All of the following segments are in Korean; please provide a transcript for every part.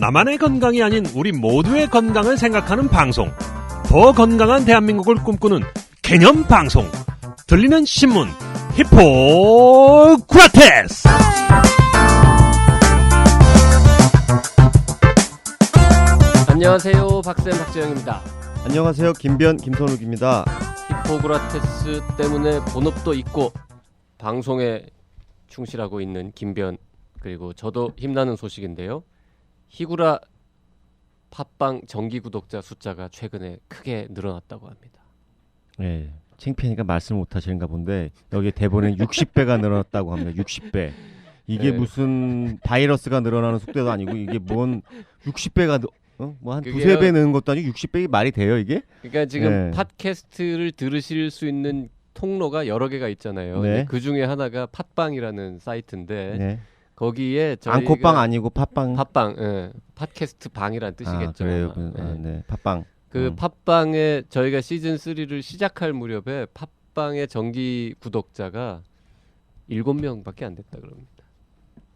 나만의 건강이 아닌 우리 모두의 건강을 생각하는 방송. 더 건강한 대한민국을 꿈꾸는 개념 방송. 들리는 신문 히포크라테스. 안녕하세요. 박쌤 박재영입니다. 안녕하세요. 김변 김선욱입니다. 히포크라테스 때문에 본업도 있고 방송에 충실하고 있는 김변, 그리고 저도 힘나는 소식인데요. 히구라 팟빵 정기 구독자 숫자가 최근에 크게 늘어났다고 합니다. 네, 창피하니까 말씀 못 하시는가 본데 여기 대본에 60배가 늘어났다고 합니다. 60배. 이게 네. 무슨 바이러스가 늘어나는 속도도 아니고 이게 뭔 60배가 뭐 한 그게요. 두세 배 느는 것도 아니고 60배이 말이 돼요, 이게? 그러니까 지금 네. 팟캐스트를 들으실 수 있는 통로가 여러 개가 있잖아요. 네. 그 중에 하나가 팟빵이라는 사이트인데 네. 거기에 저희가 안코빵 아니고 팟빵. 팟빵, 예, 팟캐스트 방이란 뜻이겠죠. 아, 그래요. 아마. 예. 네. 팟빵. 그 팟빵에 저희가 시즌 3를 시작할 무렵에 팟빵의 정기 구독자가 7명밖에 안 됐다 그럽니다.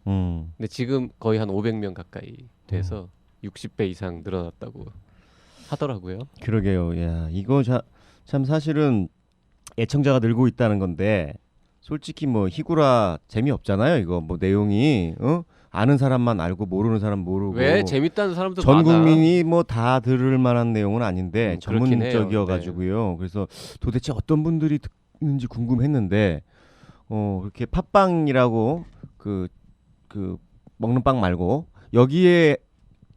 근데 지금 거의 한 500명 가까이 돼서 60배 이상 늘어났다고 하더라고요. 그러게요. 야, 이거 참 사실은 애청자가 늘고 있다는 건데 솔직히 뭐 히구라 재미없잖아요. 이거 뭐 내용이 아는 사람만 알고 모르는 사람 모르고 왜 재밌다는 사람도 전 많아. 국민이 뭐 다 들을 만한 내용은 아닌데 그렇긴 해요. 전문적이어 가지고요. 그래서 도대체 어떤 분들이 듣는지 궁금했는데 그렇게 팟빵이라고 그 먹는 빵 말고 여기에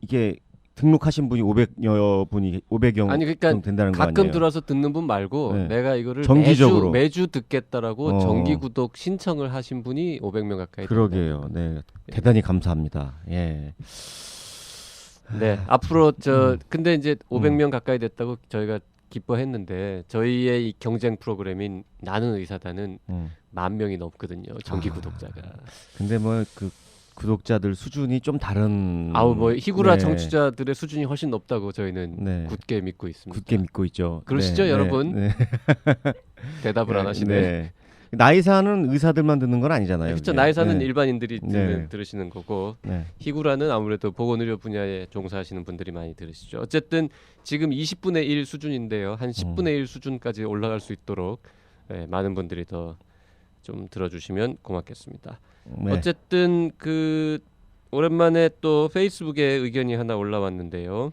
이게 등록하신 분이 500여 분이 500여 아니 그러니까 정도 된다는 거 가끔 아니에요? 들어서 듣는 분 말고 네. 내가 이거를 정기적으로. 매주 듣겠다라고 정기 구독 신청을 하신 분이 500명 가까이 그러게요. 네. 대단히 감사합니다. 예. 네, 앞으로 근데 이제 500명 가까이 됐다고 저희가 기뻐했는데 저희의 이 경쟁 프로그램인 나는 의사다는 10,000명이 넘거든요. 정기 구독자가. 근데 뭐 그 구독자들 수준이 좀 다른. 아우 뭐 히구라 네. 청취자들의 수준이 훨씬 높다고 저희는 네. 굳게 믿고 있습니다. 굳게 믿고 있죠. 그러시죠, 네, 여러분? 네. 대답을 안 하시네. 네. 나이 사는 의사들만 듣는 건 아니잖아요. 그렇죠. 그게. 나이 사는 네. 일반인들이 네. 들으시는 거고 네. 히구라는 아무래도 보건의료 분야에 종사하시는 분들이 많이 들으시죠. 어쨌든 지금 20분의 1 수준인데요. 한 10분의 1 수준까지 올라갈 수 있도록 많은 분들이 더 좀 들어주시면 고맙겠습니다. 네. 어쨌든 그 오랜만에 또 페이스북에 의견이 하나 올라왔는데요.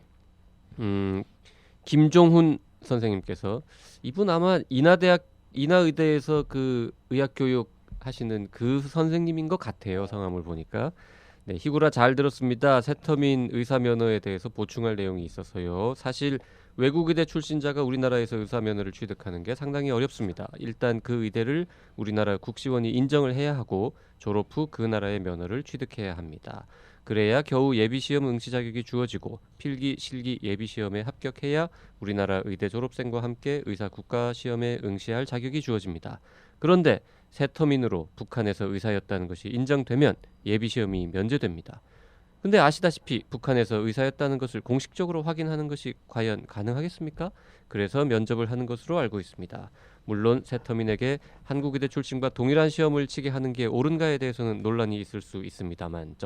김종훈 선생님께서 이분 아마 인하의대에서 그 의학교육 하시는 그 선생님인 것 같아요. 성함을 보니까. 네, 히구라 잘 들었습니다. 세터민 의사 면허에 대해서 보충할 내용이 있어서요. 사실 외국 의대 출신자가 우리나라에서 의사 면허를 취득하는 게 상당히 어렵습니다. 일단 그 의대를 우리나라 국시원이 인정을 해야 하고 졸업 후 그 나라의 면허를 취득해야 합니다. 그래야 겨우 예비시험 응시 자격이 주어지고 필기, 실기 예비시험에 합격해야 우리나라 의대 졸업생과 함께 의사 국가시험에 응시할 자격이 주어집니다. 그런데 세터민으로 북한에서 의사였다는 것이 인정되면 예비시험이 면제됩니다. 근데 아시다시피 북한에서 의사였다는 것을 공식적으로 확인하는 것이 과연 가능하겠습니까? 그래서 면접을 하는 것으로 알고 있습니다. 물론 세터민에게 한국의대 출신과 동일한 시험을 치게 하는 게 옳은가에 대해서는 논란이 있을 수 있습니다만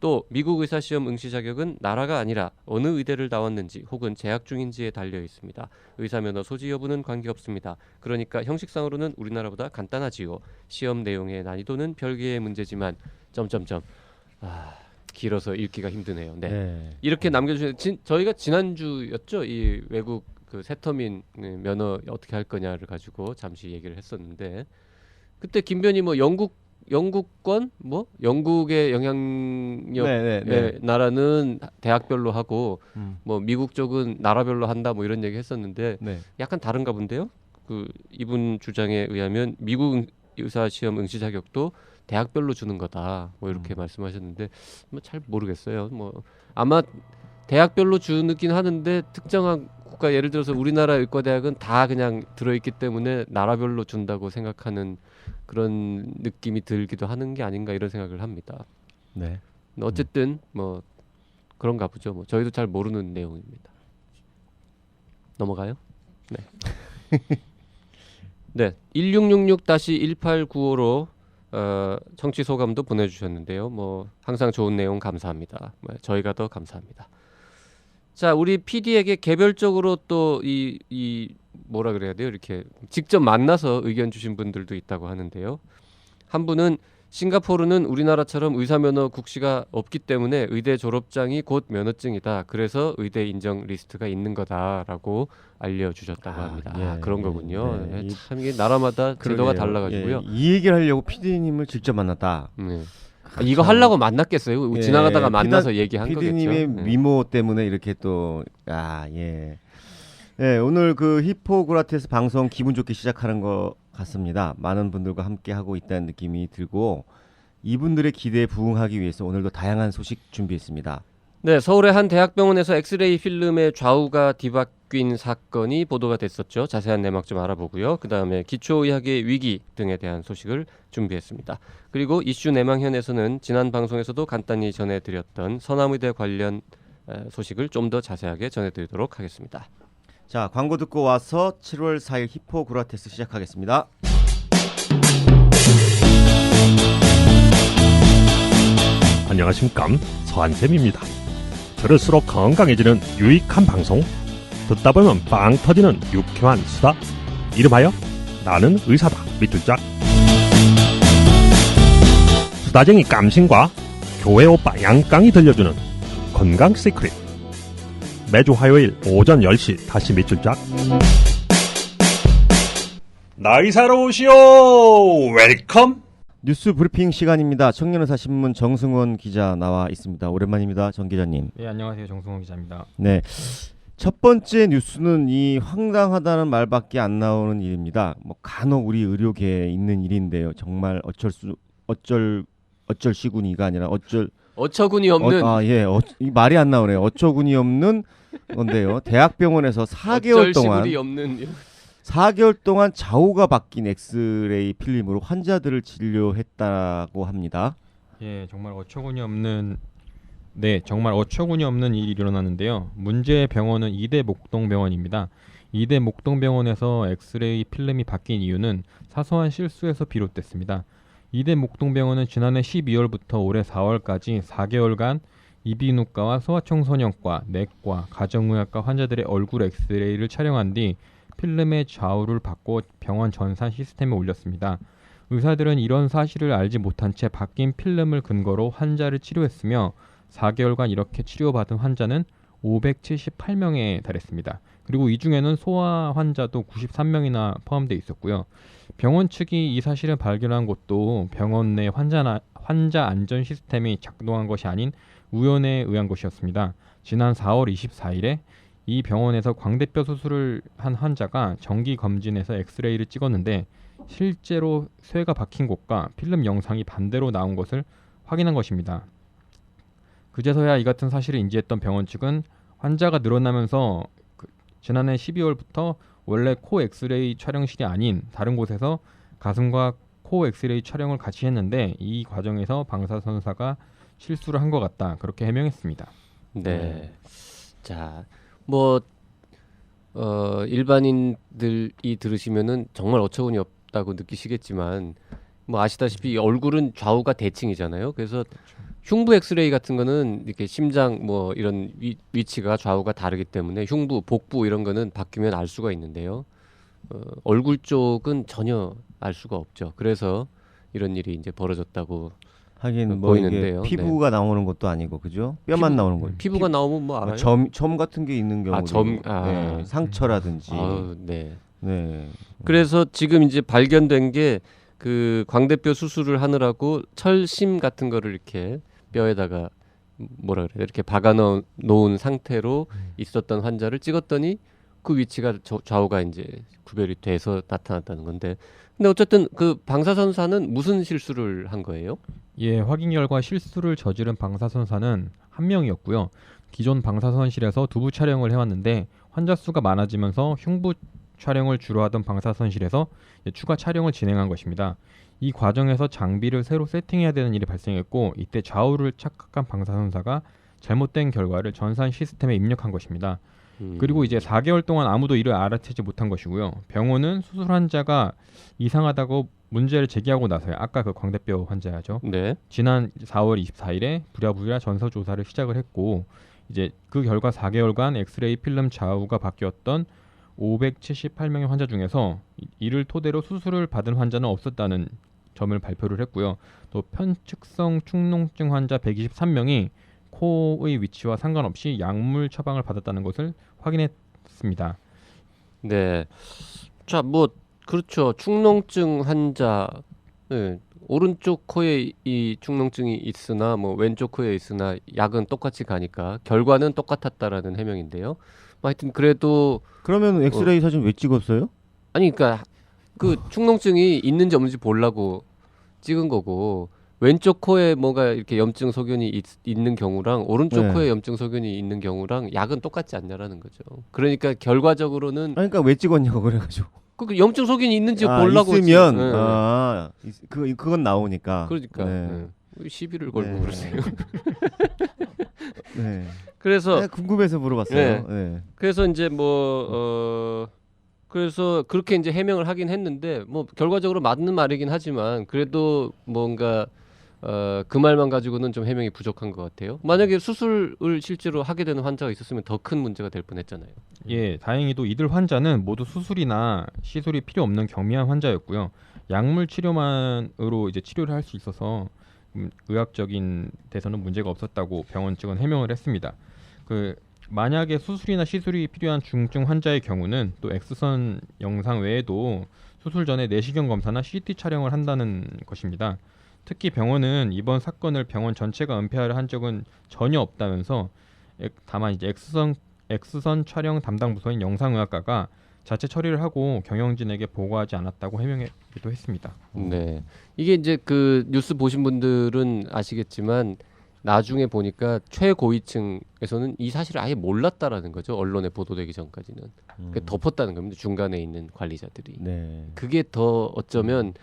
또 미국 의사시험 응시 자격은 나라가 아니라 어느 의대를 나왔는지 혹은 재학 중인지에 달려 있습니다. 의사면허 소지 여부는 관계없습니다. 그러니까 형식상으로는 우리나라보다 간단하지요. 시험 내용의 난이도는 별개의 문제지만 길어서 읽기가 힘드네요. 네. 네. 이렇게 남겨주신 저희가 지난주였죠. 이 외국 그 세터민 면허 어떻게 할 거냐를 가지고 잠시 얘기를 했었는데 그때 김변이 뭐 영국권 뭐 영국의 영향력 나라는 대학별로 하고 뭐 미국 쪽은 나라별로 한다 뭐 이런 얘기 했었는데 네. 약간 다른가 본데요. 그 이분 주장에 의하면 미국 의사 시험 응시 자격도 대학별로 주는 거다 뭐 이렇게 말씀하셨는데 뭐 잘 모르겠어요. 뭐 아마 대학별로 주긴 하는데 특정한 국가 예를 들어서 우리나라 의과대학은 다 그냥 들어있기 때문에 나라별로 준다고 생각하는 그런 느낌이 들기도 하는 게 아닌가 이런 생각을 합니다. 네. 어쨌든 뭐 그런가 보죠. 뭐 저희도 잘 모르는 내용입니다. 넘어가요? 네. 네. 1666-1895로 청취 소감도 보내주셨는데요. 뭐 항상 좋은 내용 감사합니다. 저희가 더 감사합니다. 자, 우리 PD에게 개별적으로 또 이 뭐라 그래야 돼요? 이렇게 직접 만나서 의견 주신 분들도 있다고 하는데요. 한 분은 싱가포르는 우리나라처럼 의사면허 국시가 없기 때문에 의대 졸업장이 곧 면허증이다. 그래서 의대 인정 리스트가 있는 거다라고 알려주셨다고 합니다. 예, 그런 예, 거군요. 네. 네, 참 이게 나라마다 제도가 달라가지고요. 예, 이 얘기를 하려고 PD님을 직접 만났다. 네. 이거 하려고 만났겠어요? 예, 지나가다가 만나서 얘기한 거겠죠. PD님의 네. 미모 때문에 이렇게 예, 오늘 그 히포크라테스 방송 기분 좋게 시작하는 것 같습니다. 많은 분들과 함께 하고 있다는 느낌이 들고 이분들의 기대에 부응하기 위해서 오늘도 다양한 소식 준비했습니다. 네, 서울의 한 대학병원에서 엑스레이 필름의 좌우가 뒤바뀐 사건이 보도가 됐었죠. 자세한 내막 좀 알아보고요. 그 다음에 기초의학의 위기 등에 대한 소식을 준비했습니다. 그리고 이슈 내망현에서는 지난 방송에서도 간단히 전해드렸던 서남의대 관련 소식을 좀 더 자세하게 전해드리도록 하겠습니다. 자, 광고 듣고 와서 7월 4일 히포크라테스 시작하겠습니다. 안녕하십니까, 서한샘입니다. 들을수록 건강해지는 유익한 방송, 듣다 보면 빵 터지는 유쾌한 수다, 이름하여 나는 의사다 밑줄짝. 수다쟁이 깜신과 교회 오빠 양깡이 들려주는 건강 시크릿. 매주 화요일 오전 10시 다시 밑줄짝. 나 의사로 오시오. 웰컴. 뉴스 브리핑 시간입니다. 청년의사 신문 정승원 기자 나와 있습니다. 오랜만입니다, 정 기자님. 네, 안녕하세요. 정승원 기자입니다. 네, 첫 번째 뉴스는 이 황당하다는 말밖에 안 나오는 일입니다. 뭐 간혹 우리 의료계에 있는 일인데요. 정말 어쩔 시군이가 아니라 어처구니 없는 이 말이 안 나오네요. 어처구니 없는 건데요. 대학병원에서 4개월 동안 어쩔 없는 4개월 동안 좌우가 바뀐 엑스레이 필름으로 환자들을 진료했다고 합니다. 예, 정말 어처구니 없는 일이 일어났는데요. 문제의 병원은 이대 목동병원입니다. 이대 목동병원에서 엑스레이 필름이 바뀐 이유는 사소한 실수에서 비롯됐습니다. 이대 목동병원은 지난해 12월부터 올해 4월까지 4개월간 이비인후과와 소아청소년과, 내과, 가정의학과 환자들의 얼굴 엑스레이를 촬영한 뒤 필름의 좌우를 바꿔 병원 전산 시스템에 올렸습니다. 의사들은 이런 사실을 알지 못한 채 바뀐 필름을 근거로 환자를 치료했으며 4개월간 이렇게 치료받은 환자는 578명에 달했습니다. 그리고 이 중에는 소아 환자도 93명이나 포함되어 있었고요. 병원 측이 이 사실을 발견한 것도 병원 내 환자 안전 시스템이 작동한 것이 아닌 우연에 의한 것이었습니다. 지난 4월 24일에 이 병원에서 광대뼈 수술을 한 환자가 정기 검진에서 엑스레이를 찍었는데 실제로 쇠가 박힌 곳과 필름 영상이 반대로 나온 것을 확인한 것입니다. 그제서야 이 같은 사실을 인지했던 병원 측은 환자가 늘어나면서 지난해 12월부터 원래 코 엑스레이 촬영실이 아닌 다른 곳에서 가슴과 코 엑스레이 촬영을 같이 했는데 이 과정에서 방사선사가 실수를 한 것 같다. 그렇게 해명했습니다. 네. 자, 뭐 일반인들이 들으시면은 정말 어처구니 없다고 느끼시겠지만 뭐 아시다시피 얼굴은 좌우가 대칭이잖아요. 그래서 흉부 엑스레이 같은 거는 이렇게 심장 뭐 이런 위치가 좌우가 다르기 때문에 흉부, 복부 이런 거는 바뀌면 알 수가 있는데요. 얼굴 쪽은 전혀 알 수가 없죠. 그래서 이런 일이 이제 벌어졌다고 하긴 뭐 보이는데요. 이게 피부가 나오는 것도 아니고 그죠? 뼈만 나오는 거죠. 피부가 나오면 뭐 알아요? 점 같은 게 있는 경우도 네, 상처라든지. 네. 네. 그래서 지금 이제 발견된 게 그 광대뼈 수술을 하느라고 철심 같은 거를 이렇게 뼈에다가 뭐라 그래요? 이렇게 박아 놓은 상태로 있었던 환자를 찍었더니 그 위치가 좌우가 이제 구별이 돼서 나타났다는 건데. 근데 어쨌든 그 방사선사는 무슨 실수를 한 거예요? 예, 확인 결과 실수를 저지른 방사선사는 한 명이었고요. 기존 방사선실에서 두부 촬영을 해왔는데 환자 수가 많아지면서 흉부 촬영을 주로 하던 방사선실에서 추가 촬영을 진행한 것입니다. 이 과정에서 장비를 새로 세팅해야 되는 일이 발생했고 이때 좌우를 착각한 방사선사가 잘못된 결과를 전산 시스템에 입력한 것입니다. 그리고 이제 4개월 동안 아무도 이를 알아채지 못한 것이고요. 병원은 수술 환자가 이상하다고 문제를 제기하고 나서야 아까 그 광대뼈 환자죠. 네. 지난 4월 24일에 부랴부랴 전서 조사를 시작을 했고 이제 그 결과 4개월간 엑스레이 필름 좌우가 바뀌었던 578명의 환자 중에서 이를 토대로 수술을 받은 환자는 없었다는 점을 발표를 했고요. 또 편측성 축농증 환자 123명이 코의 위치와 상관없이 약물 처방을 받았다는 것을 확인했습니다. 네. 자, 뭐 그렇죠. 축농증 환자, 네. 오른쪽 코에 이 축농증이 있으나 뭐 왼쪽 코에 있으나 약은 똑같이 가니까 결과는 똑같았다라는 해명인데요. 뭐 하여튼 그래도 그러면 엑스레이 사진 왜 찍었어요? 아니 그러니까 그 축농증이 있는지 없는지 보려고 찍은 거고 왼쪽 코에 뭐가 이렇게 염증 소견이 있는 경우랑 오른쪽 네. 코에 염증 소견이 있는 경우랑 약은 똑같지 않냐라는 거죠. 그러니까 결과적으로는 아니, 그러니까 왜 찍었냐고 그래가지고. 그 염증 소견이 있는지 보려고 있으면 네. 그건 나오니까. 그러니까 네. 시비를 걸고 네. 그러세요. 네. 그래서 궁금해서 물어봤어요. 네. 네. 그래서 이제 그래서 그렇게 이제 해명을 하긴 했는데 뭐 결과적으로 맞는 말이긴 하지만 그래도 뭔가 그 말만 가지고는 좀 해명이 부족한 것 같아요. 만약에 수술을 실제로 하게 되는 환자가 있었으면 더 큰 문제가 될 뻔했잖아요. 예, 다행히도 이들 환자는 모두 수술이나 시술이 필요 없는 경미한 환자였고요. 약물 치료만으로 이제 치료를 할 수 있어서 의학적인 데서는 문제가 없었다고 병원 측은 해명을 했습니다. 그 만약에 수술이나 시술이 필요한 중증 환자의 경우는 또 엑스선 영상 외에도 수술 전에 내시경 검사나 CT 촬영을 한다는 것입니다. 특히 병원은 이번 사건을 병원 전체가 은폐하려 한 적은 전혀 없다면서 다만 이제 엑스선 촬영 담당 부서인 영상의학과가 자체 처리를 하고 경영진에게 보고하지 않았다고 해명하기도 했습니다. 네, 이게 이제 그 뉴스 보신 분들은 아시겠지만 나중에 보니까 최고위층에서는 이 사실을 아예 몰랐다라는 거죠. 언론에 보도되기 전까지는 그러니까 덮었다는 겁니다. 중간에 있는 관리자들이. 네. 그게 더 어쩌면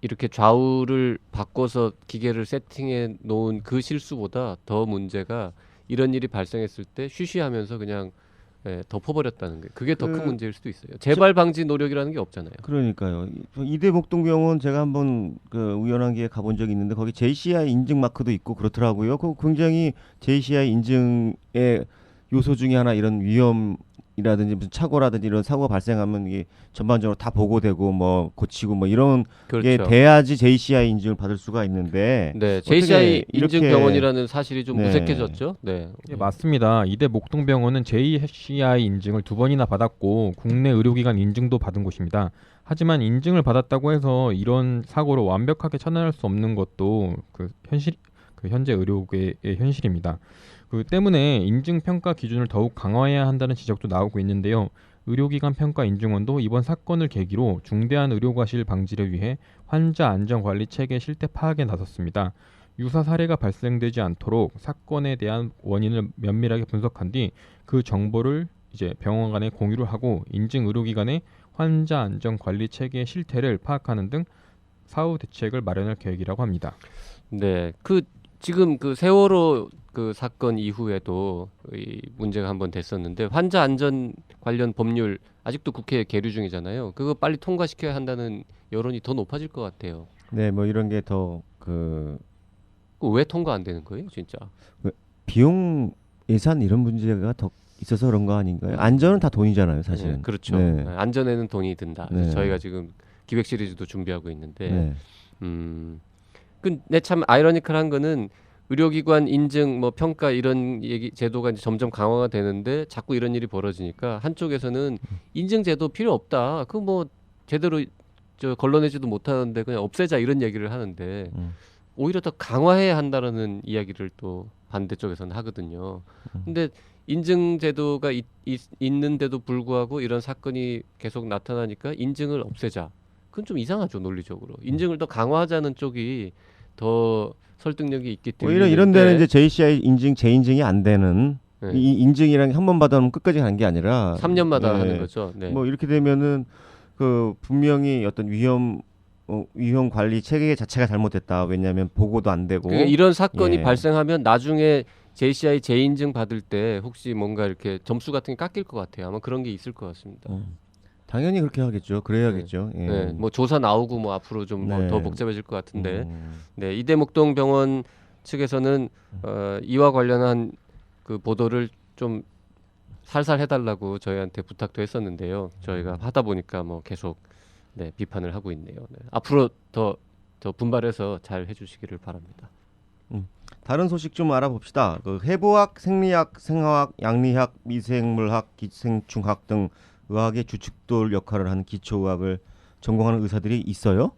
이렇게 좌우를 바꿔서 기계를 세팅해 놓은 그 실수보다 더 문제가 이런 일이 발생했을 때 쉬쉬하면서 그냥 덮어버렸다는 게 그게 더 큰 문제일 수도 있어요. 재발 방지 노력이라는 게 없잖아요. 그러니까요. 이대목동병원 제가 한번 그 우연한 기회에 가본 적이 있는데 거기 JCI 인증 마크도 있고 그렇더라고요. 그 굉장히 JCI 인증의 요소 중에 하나 이런 위험이라든지 무슨 착오라든지 이런 사고가 발생하면 이게 전반적으로 다 보고되고 뭐 고치고 뭐 이런 게 그렇죠. 돼야지 JCI 인증을 받을 수가 있는데 네, JCI 이렇게 인증 병원이라는 사실이 좀 네. 무색해졌죠. 네, 예, 맞습니다. 이대 목동병원은 JCI 인증을 2번이나 받았고 국내 의료기관 인증도 받은 곳입니다. 하지만 인증을 받았다고 해서 이런 사고를 완벽하게 처단할 수 없는 것도 그 현재 의료계의 현실입니다. 그 때문에 인증 평가 기준을 더욱 강화해야 한다는 지적도 나오고 있는데요. 의료기관 평가 인증원도 이번 사건을 계기로 중대한 의료과실 방지를 위해 환자 안전관리 체계 실태 파악에 나섰습니다. 유사 사례가 발생되지 않도록 사건에 대한 원인을 면밀하게 분석한 뒤 그 정보를 이제 병원 간에 공유를 하고 인증 의료기관의 환자 안전관리 체계 실태를 파악하는 등 사후 대책을 마련할 계획이라고 합니다. 네, 그 지금 그 세월호 그 사건 이후에도 이 문제가 한번 됐었는데 환자 안전 관련 법률 아직도 국회에 계류 중이잖아요. 그거 빨리 통과시켜야 한다는 여론이 더 높아질 것 같아요. 네, 뭐 이런 게 더 왜 통과 안 되는 거예요, 진짜? 비용 예산 이런 문제가 더 있어서 그런 거 아닌가요? 안전은 다 돈이잖아요, 사실은. 네, 그렇죠. 네. 안전에는 돈이 든다. 그래서 네. 저희가 지금 기획 시리즈도 준비하고 있는데, 네. 근데 참 아이러니컬한 거는 의료기관 인증, 뭐 평가 이런 얘기 제도가 이제 점점 강화가 되는데 자꾸 이런 일이 벌어지니까 한쪽에서는 인증 제도 필요 없다. 그 뭐 제대로 걸러내지도 못하는데 그냥 없애자 이런 얘기를 하는데 오히려 더 강화해야 한다라는 이야기를 또 반대쪽에서는 하거든요. 근데 인증 제도가 있는데도 불구하고 이런 사건이 계속 나타나니까 인증을 없애자. 그건 좀 이상하죠, 논리적으로. 인증을 더 강화하자는 쪽이 더 설득력이 있기 때문에 오히려 이런 데는 이제 JCI 인증, 재인증이 안 되는 네. 이 인증이랑 한 번 받으면 끝까지 가는 게 아니라 3년마다 네. 하는 거죠. 네. 뭐 이렇게 되면은 그 분명히 어떤 위험 관리 체계 자체가 잘못됐다. 왜냐하면 보고도 안 되고 그러니까 이런 사건이 예. 발생하면 나중에 JCI 재인증 받을 때 혹시 뭔가 이렇게 점수 같은 게 깎일 것 같아요. 아마 그런 게 있을 것 같습니다. 당연히 그렇게 하겠죠. 그래야겠죠. 예. 네, 뭐 조사 나오고 뭐 앞으로 좀 뭐 더 네. 복잡해질 것 같은데, 네, 이대목동병원 측에서는 이와 관련한 그 보도를 좀 살살 해달라고 저희한테 부탁도 했었는데요. 저희가 하다 보니까 뭐 계속 네, 비판을 하고 있네요. 네. 앞으로 더 분발해서 잘 해주시기를 바랍니다. 다른 소식 좀 알아봅시다. 그 해부학, 생리학, 생화학, 양리학, 미생물학, 기생충학 등 의학의 주축돌 역할을 하는 기초의학을 전공하는 의사들이 있어요?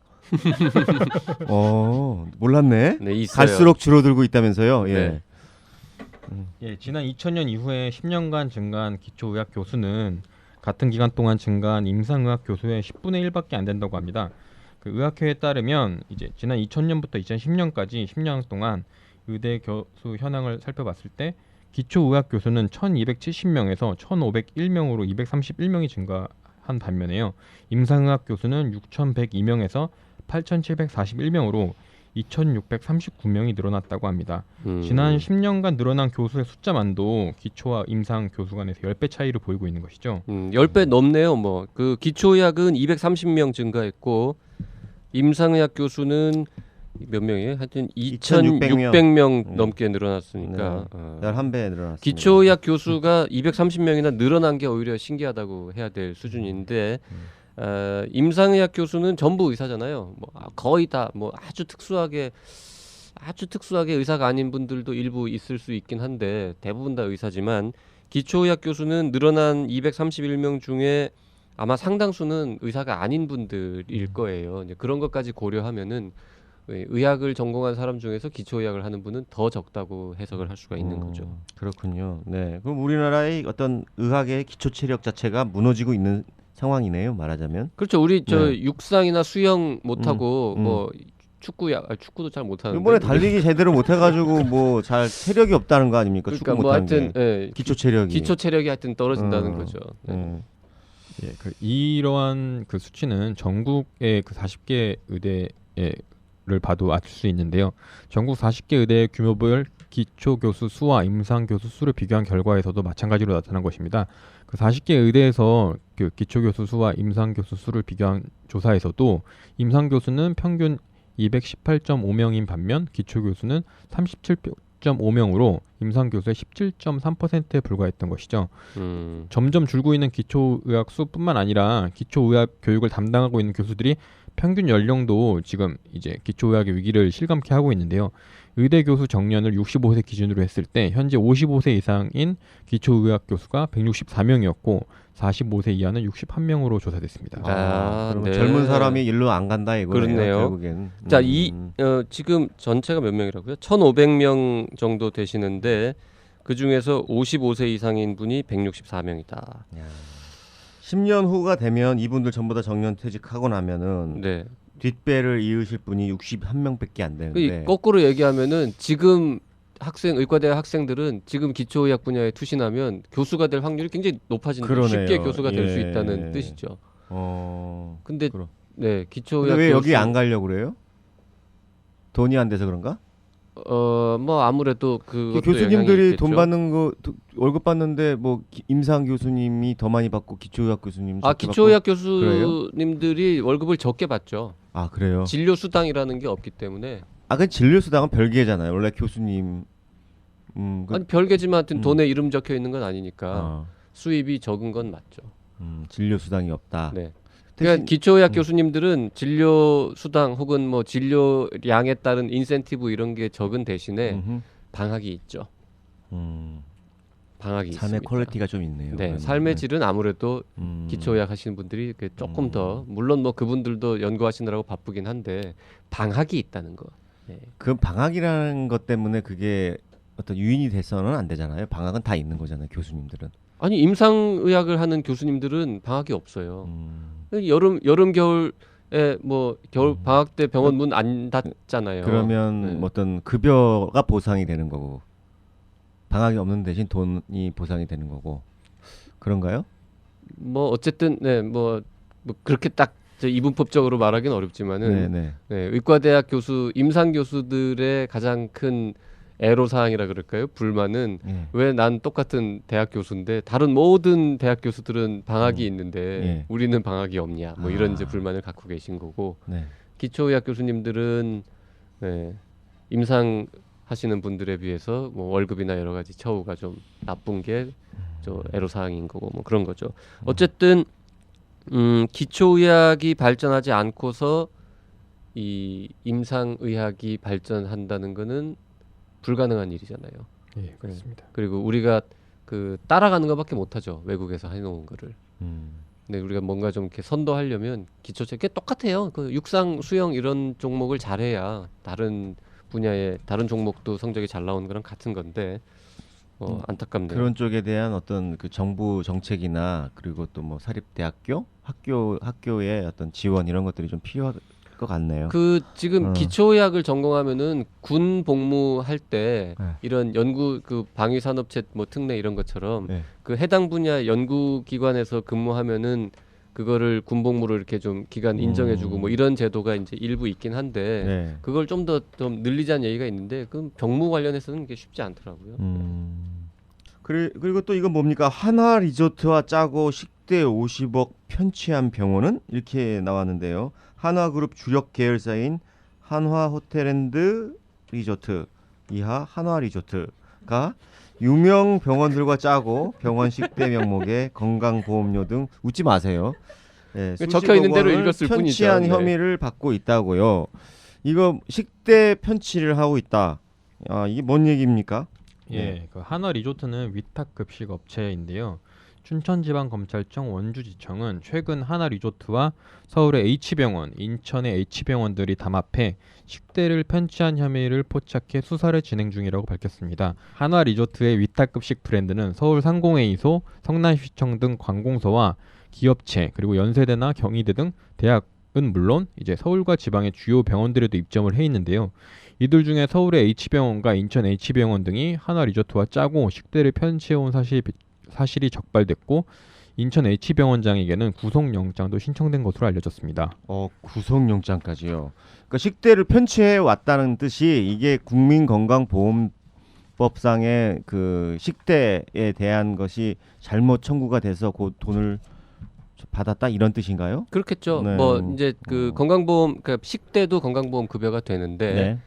몰랐네. 네, 있어요. 갈수록 줄어들고 있다면서요. 예. 네. 예, 지난 2000년 이후에 10년간 증가한 기초의학 교수는 같은 기간 동안 증가한 임상의학 교수의 10분의 1밖에 안 된다고 합니다. 그 의학회에 따르면 이제 지난 2000년부터 2010년까지 10년 동안 의대 교수 현황을 살펴봤을 때 기초의학 교수는 1270명에서 1501명으로 231명이 증가한 반면에요. 임상의학 교수는 6102명에서 8741명으로 2639명이 늘어났다고 합니다. 지난 10년간 늘어난 교수의 숫자만도 기초와 임상 교수 간에서 10배 차이를 보이고 있는 것이죠. 10배 넘네요. 뭐 그 기초의학은 230명 증가했고 임상의학 교수는 몇 명이에요? 하여튼 2,600명 넘게 늘어났으니까 네. 11배 늘어났습니다. 기초의학 교수가 230명이나 늘어난 게 오히려 신기하다고 해야 될 수준인데 임상의학 교수는 전부 의사잖아요. 뭐 거의 다 뭐 아주 특수하게 의사가 아닌 분들도 일부 있을 수 있긴 한데 대부분 다 의사지만 기초의학 교수는 늘어난 231명 중에 아마 상당수는 의사가 아닌 분들일 거예요. 이제 그런 것까지 고려하면은 의학을 전공한 사람 중에서 기초의학을 하는 분은 더 적다고 해석을 할 수가 있는 거죠. 그렇군요. 네. 그럼 우리나라의 어떤 의학의 기초 체력 자체가 무너지고 있는 상황이네요. 말하자면. 그렇죠. 우리 저 네. 육상이나 수영 못하고 뭐 축구도 잘 못하는데 이번에 달리기 제대로 못해가지고 뭐 잘 체력이 없다는 거 아닙니까? 그러니까 축구 뭐 못하는 하여튼 게. 기초 체력이. 기초 체력이 하여튼 떨어진다는 거죠. 네. 예, 이러한 그 수치는 전국의 그 40개 의대를 봐도 알 수 있는데요. 전국 40개 의대의 규모별 기초 교수 수와 임상 교수 수를 비교한 결과에서도 마찬가지로 나타난 것입니다. 그 40개 의대에서 그 기초 교수 수와 임상 교수 수를 비교한 조사에서도 임상 교수는 평균 218.5명인 반면 기초 교수는 37.5명으로 임상 교수의 17.3%에 불과했던 것이죠. 점점 줄고 있는 기초의학 수뿐만 아니라 기초의학 교육을 담당하고 있는 교수들이 평균 연령도 지금 이제 기초의학의 위기를 실감케 하고 있는데요. 의대 교수 정년을 65세 기준으로 했을 때 현재 55세 이상인 기초의학 교수가 164명이었고 45세 이하는 61명으로 조사됐습니다. 그러면 네. 젊은 사람이 일로 안 간다 이거네요. 그렇네요. 결국엔. 자, 지금 전체가 몇 명이라고요? 1,500명 정도 되시는데 그 중에서 55세 이상인 분이 164명이다. 10년 후가 되면 이분들 전부 다 정년 퇴직하고 나면은 네. 뒷배를 이으실 분이 61명밖에 안 되는데. 거꾸로 얘기하면은 지금 의과대학 학생들은 지금 기초의학 분야에 투신하면 교수가 될 확률이 굉장히 높아진다. 그러네요. 쉽게 교수가 될 수 예. 있다는 뜻이죠. 근데 그럼. 네, 기초의학 왜 여기 교수- 안 가려고 그래요? 돈이 안 돼서 그런가? 뭐 아무래도 그 교수님들이 돈 받는 거 월급 받는데 뭐 임상 교수님이 더 많이 받고 기초의학 교수님 적게 기초의학 받고? 교수님들이 월급을 적게 받죠. 아 그래요? 진료 수당이라는 게 없기 때문에. 그 진료 수당은 별개잖아요. 원래 교수님 아니 별개지만 하여튼 돈에 이름 적혀 있는 건 아니니까 수입이 적은 건 맞죠. 진료 수당이 없다. 네. 그러니까 대신- 기초의학 교수님들은 진료 수당 혹은 뭐 진료량에 따른 인센티브 이런 게 적은 대신에 음흠. 방학이 있죠. 방학이 삶의 있습니다. 퀄리티가 좀 있네요. 네, 그러면. 삶의 질은 아무래도 음. 기초의학 하시는 분들이 조금 더 물론 뭐 그분들도 연구하시느라고 바쁘긴 한데 방학이 있다는 거. 네. 그 방학이라는 것 때문에 그게 어떤 유인이 돼서는 안 되잖아요. 방학은 다 있는 거잖아요. 교수님들은. 아니 임상의학을 하는 교수님들은 방학이 없어요. 여름 겨울에 뭐 겨울 방학 때 병원 문 안 닫잖아요. 그러면 네. 뭐 어떤 급여가 보상이 되는 거고 방학이 없는 대신 돈이 보상이 되는 거고 그런가요? 뭐 어쨌든 뭐 그렇게 딱 이분법적으로 말하기는 어렵지만은 네네. 네, 의과대학 교수 임상 교수들의 가장 큰 애로사항이라 그럴까요? 불만은 예. 왜 난 똑같은 대학 교수인데 다른 모든 대학 교수들은 방학이 있는데 예. 우리는 방학이 없냐 뭐 이런 이제 아. 불만을 갖고 계신 거고 네. 기초의학 교수님들은 네, 임상 하시는 분들에 비해서 뭐 월급이나 여러 가지 처우가 좀 나쁜 게 저 애로사항인 거고 뭐 그런 거죠. 어쨌든 기초의학이 발전하지 않고서 이 임상의학이 발전한다는 거는 불가능한 일이잖아요. 예, 그렇습니다. 그리고 우리가 그 따라가는 것밖에 못하죠. 외국에서 해놓은 거를. 음. 근데 우리가 뭔가 좀 이렇게 선도하려면 기초체 게 똑같아요. 그 육상, 수영 이런 종목을 잘해야 다른 분야의 다른 종목도 성적이 잘 나오는 거랑 같은 건데 안타깝네요. 그런 쪽에 대한 어떤 그 정부 정책이나 그리고 또 뭐 사립 대학교 학교의 어떤 지원 이런 것들이 좀 필요할 것 같네요. 그 지금 기초의학을 전공하면은 군 복무할 때 네. 이런 연구 그 방위산업체 뭐 특례 이런 것처럼 네. 그 해당 분야 연구기관에서 근무하면은 그거를 군 복무로 이렇게 좀 기간 인정해주고 뭐 이런 제도가 이제 일부 있긴 한데 네. 그걸 좀 더 좀 늘리자는 얘기가 있는데 그 병무 관련해서는 그게 쉽지 않더라고요. 그리고 또 이건 뭡니까? 한화 리조트와 짜고 식대 50억 편취한 병원은 이렇게 나왔는데요. 한화그룹 주력 계열사인 한화 호텔앤드 리조트 이하 한화 리조트가 유명 병원들과 짜고 병원 식대 명목에 건강보험료 등 웃지 마세요. 네, 적혀 있는 대로 읽었을 뿐이죠. 편취한 네. 혐의를 받고 있다고요. 이거 식대 편취를 하고 있다. 아, 이게 뭔 얘기입니까? 예, 그 한화 리조트는 위탁 급식 업체인데요. 춘천지방검찰청 원주지청은 최근 한화 리조트와 서울의 H병원, 인천의 H병원들이 담합해 식대를 편취한 혐의를 포착해 수사를 진행 중이라고 밝혔습니다. 한화 리조트의 위탁급식 브랜드는 서울 상공회의소, 성남시청 등 관공서와 기업체 그리고 연세대나 경희대 등 대학은 물론 이제 서울과 지방의 주요 병원들에도 입점을 해 있는데요. 이들 중에 서울의 H병원과 인천 H병원 등이 한화 리조트와 짜고 식대를 편취해온 사실이 적발됐고 인천 H병원장에게는 구속영장도 신청된 것으로 알려졌습니다. 구속영장까지요. 그러니까 식대를 편취해 왔다는 뜻이 이게 국민건강보험법상의 그 식대에 대한 것이 잘못 청구가 돼서 그 돈을 받았다 이런 뜻인가요? 그렇겠죠. 네. 뭐 이제 그 건강보험 그러니까 식대도 건강보험 급여가 되는데 네.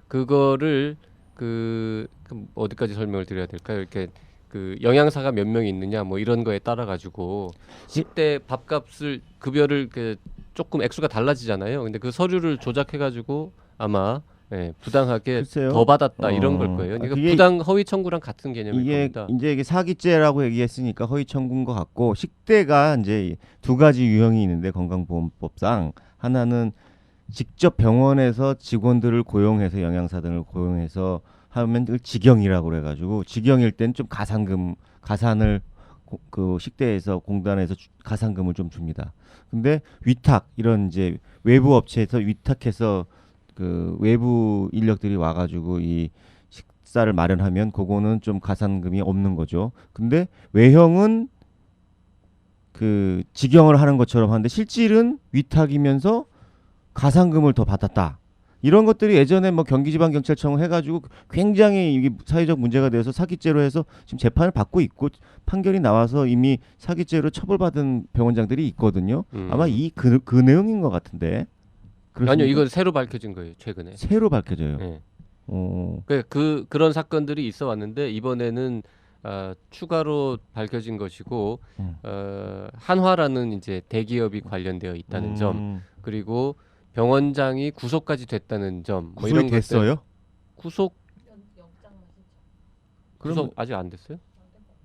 그거를 그 어디까지 설명을 드려야 될까요? 이렇게 그 영양사가 몇 명이 있느냐 뭐 이런 거에 따라 가지고 식대 밥값을 급여를 그 조금 액수가 달라지잖아요. 근데 그 서류를 조작해 가지고 아마 부당하게 글쎄요. 더 받았다 이런 걸 거예요. 그러니까 그게 부당 허위 청구랑 같은 개념일 이게 겁니다. 이제 이게 사기죄라고 얘기했으니까 허위 청구인 것 같고 식대가 이제 두 가지 유형이 있는데 건강보험법상 하나는 직접 병원에서 직원들을 고용해서 영양사들을 고용해서 하면 그걸 직영이라고 그래가지고 직영일 땐 좀 가산을 그 식대에서 공단에서 가산금을 좀 줍니다. 근데 위탁 이런 이제 외부 업체에서 위탁해서 그 외부 인력들이 와가지고 이 식사를 마련하면 그거는 좀 가산금이 없는 거죠. 근데 외형은 그 직영을 하는 것처럼 하는데 실질은 위탁이면서 가산금을 더 받았다. 이런 것들이 예전에 뭐 경기지방경찰청 해가지고 굉장히 이게 사회적 문제가 돼서 사기죄로 해서 지금 재판을 받고 있고 판결이 나와서 이미 사기죄로 처벌받은 병원장들이 있거든요. 아마 그 내용인 것 같은데. 그렇습니까? 아니요, 이거 새로 밝혀진 거예요, 최근에. 새로 밝혀져요. 네. 어. 그런 사건들이 있어 왔는데 이번에는 추가로 밝혀진 것이고 한화라는 이제 대기업이 관련되어 있다는 점 그리고 병원장이 구속까지 됐다는 점 뭐 구속이 이런 됐어요? 구속 아직 안 됐어요?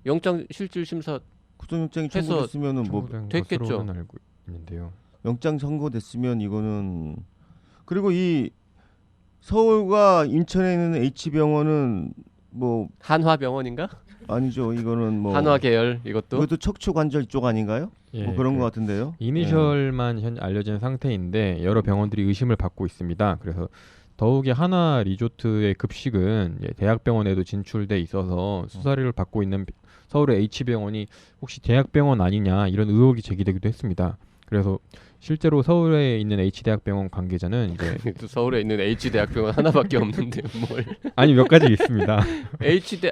영장 실질 심사 구속영장이 해서 청구됐으면은 뭐 청구된 됐겠죠. 것으로는 알고 있는데요. 영장 선고됐으면 이거는 그리고 이 서울과 인천에 있는 H병원은 뭐 한화병원인가? 아니죠. 이거는 뭐 한화 계열 이것도 이것도 척추관절 쪽 아닌가요? 예, 뭐 그런 그 것 같은데요. 이니셜만 현 알려진 상태인데 여러 병원들이 의심을 받고 있습니다. 그래서 더욱이 한화 리조트의 급식은 대학병원에도 진출돼 있어서 수사를 받고 있는 서울의 H병원이 혹시 대학병원 아니냐 이런 의혹이 제기되기도 했습니다. 그래서 실제로 서울에 있는 H대학병원 관계자는 이제 또 서울에 있는 H대학병원 하나밖에 없는데 뭘 아니 몇 가지 있습니다. H대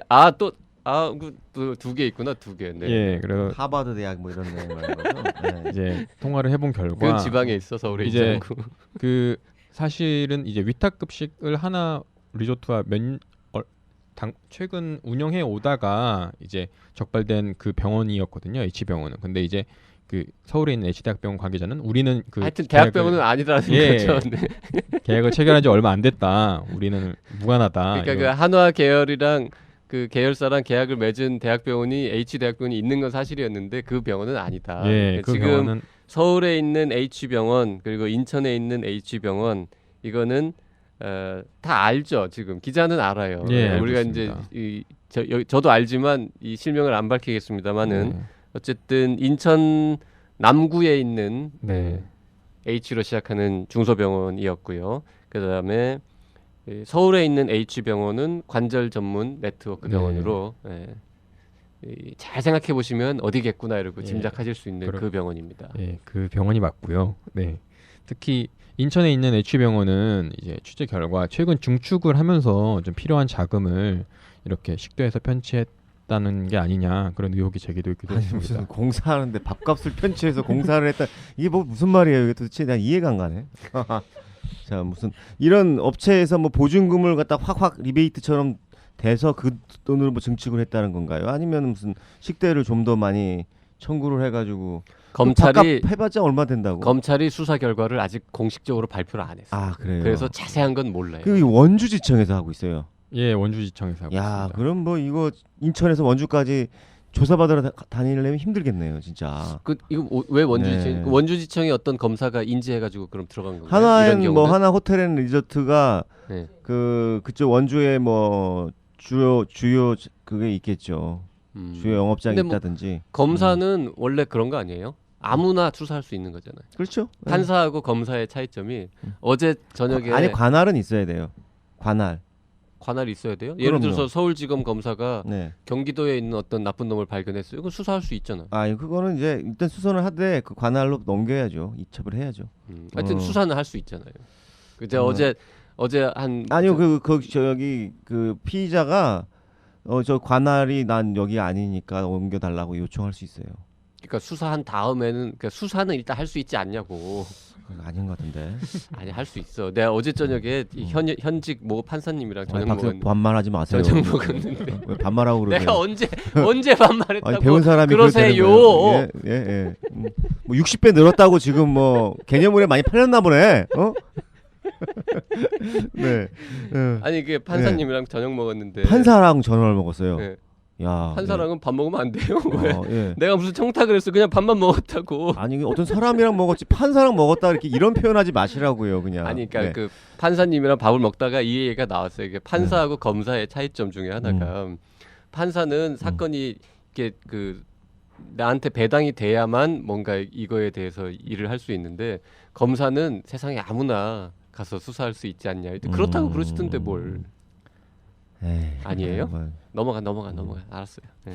두 개 있구나 두 개. 네. 예, 그래서 하버드 대학 뭐 이런 데 말하는 거죠. 네. 이제 통화를 해본 결과 그건 지방에 있어 서울에 있지 이제 않고. 그 사실은 이제 위탁급식을 하나 리조트와 최근 운영해 오다가 이제 적발된 그 병원이었거든요. H병원은. 근데 이제 그 서울에 있는 H대학병원 관계자는 우리는 그 하여튼 대학병원은 아니라는 예. 거죠. 네. 계약을 체결한 지 얼마 안 됐다. 우리는 무관하다. 그러니까 그 이런- 한화 계열이랑 그 계열사랑 계약을 맺은 대학병원이 H대학병원이 있는 건 사실이었는데 그 병원은 아니다. 예, 그러니까 그 지금 병원은 서울에 있는 H병원 그리고 인천에 있는 H병원 이거는 다 알죠. 지금 기자는 알아요. 예, 알고 우리가 있습니다. 이제 저도 알지만 이 실명을 안 밝히겠습니다만은 네. 어쨌든 인천 남구에 있는 네. H로 시작하는 중소병원이었고요. 그다음에 서울에 있는 H병원은 관절 전문 네트워크 네. 병원으로 잘 생각해 보시면 어디겠구나 이러고 예. 짐작하실 수 있는 그 병원입니다. 예, 그 병원이 맞고요. 네. 특히 인천에 있는 H병원은 이제 취재 결과 최근 중축을 하면서 좀 필요한 자금을 이렇게 식도에서 편취했다는 게 아니냐 그런 의혹이 제기되기도 아니 했습니다. 무슨 공사하는데 밥값을 편취해서 공사를 했다. 이게 뭐 무슨 말이에요? 이게 도대체 난 이해가 안 가네. 자 무슨 이런 업체에서 뭐 보증금을 갖다 확 리베이트처럼 돼서 그 돈으로 뭐 증축을 했다는 건가요? 아니면 무슨 식대를 좀 더 많이 청구를 해가지고 검찰이 밥값 해봤자 얼마 된다고? 검찰이 수사 결과를 아직 공식적으로 발표를 안 했어요. 아 그래요. 그래서 자세한 건 몰라요. 그 원주지청에서 하고 있어요. 예, 원주지청에서 하고 야 있습니다. 그럼 뭐 이거 인천에서 원주까지 조사받으러 다니려면 힘들겠네요, 진짜. 이거 왜 원주지청? 네. 그 원주지청이 어떤 검사가 인지해가지고 그럼 들어간 건가요? 하나엔 이런 뭐 경우는? 하나 호텔 앤 리조트가 네. 그쪽 원주에 뭐 주요 그게 있겠죠. 주요 영업장이 근데 뭐 있다든지. 검사는 원래 그런 거 아니에요? 아무나 수사할 수 있는 거잖아요. 그렇죠. 네. 판사하고 검사의 차이점이 어제 저녁에 아니 관할은 있어야 돼요. 관할. 관할이 있어야 돼요. 예를 그럼요. 들어서 서울지검 검사가 네. 경기도에 있는 어떤 나쁜 놈을 발견했어요. 이거 수사할 수 있잖아. 아 그거는 이제 일단 수선을 하되 그 관할로 넘겨야죠. 이첩을 해야죠. 하여튼 수사는 할 수 있잖아요. 그제 어제 한 아니요 저기 그 피의자가 저 관할이 난 여기 아니니까 옮겨달라고 요청할 수 있어요. 그러니까 수사한 다음에는 그러니까 수사는 일단 할 수 있지 않냐고. 그거 아닌 것 같은데. 아니 할 수 있어. 내가 어제 저녁에 이 현직 모 판사님이랑 저녁 박사 먹었는데 반말하지 마세요. 저녁 먹었는데 왜 반말하고 그러세요? 내가 언제 반말했다고 아니, 배운 사람이 그러세요. 예. 뭐 60배 늘었다고 지금 뭐 개념물에 많이 팔렸나 보네. 어? 네. 아니 그 판사님이랑 저녁 먹었는데 판사랑 전화를 먹었어요. 네. 야. 판사랑은 밥 먹으면 안 돼요. 왜? 예. 내가 무슨 청탁을 했어? 그냥 밥만 먹었다고. 아니 어떤 사람이랑 먹었지 판사랑 먹었다 이렇게 이런 표현하지 마시라고요, 그냥. 아니 그러니까 네. 그 판사님이랑 밥을 먹다가 이 얘기가 나왔어요. 이게 판사하고 검사의 차이점 중에 하나가 판사는 사건이 이렇게 그 나한테 배당이 돼야만 뭔가 이거에 대해서 일을 할 수 있는데 검사는 세상에 아무나 가서 수사할 수 있지 않냐. 그렇다고 그러시던데 뭘. 에이, 아니에요? 뭐. 넘어가. 알았어요. 네.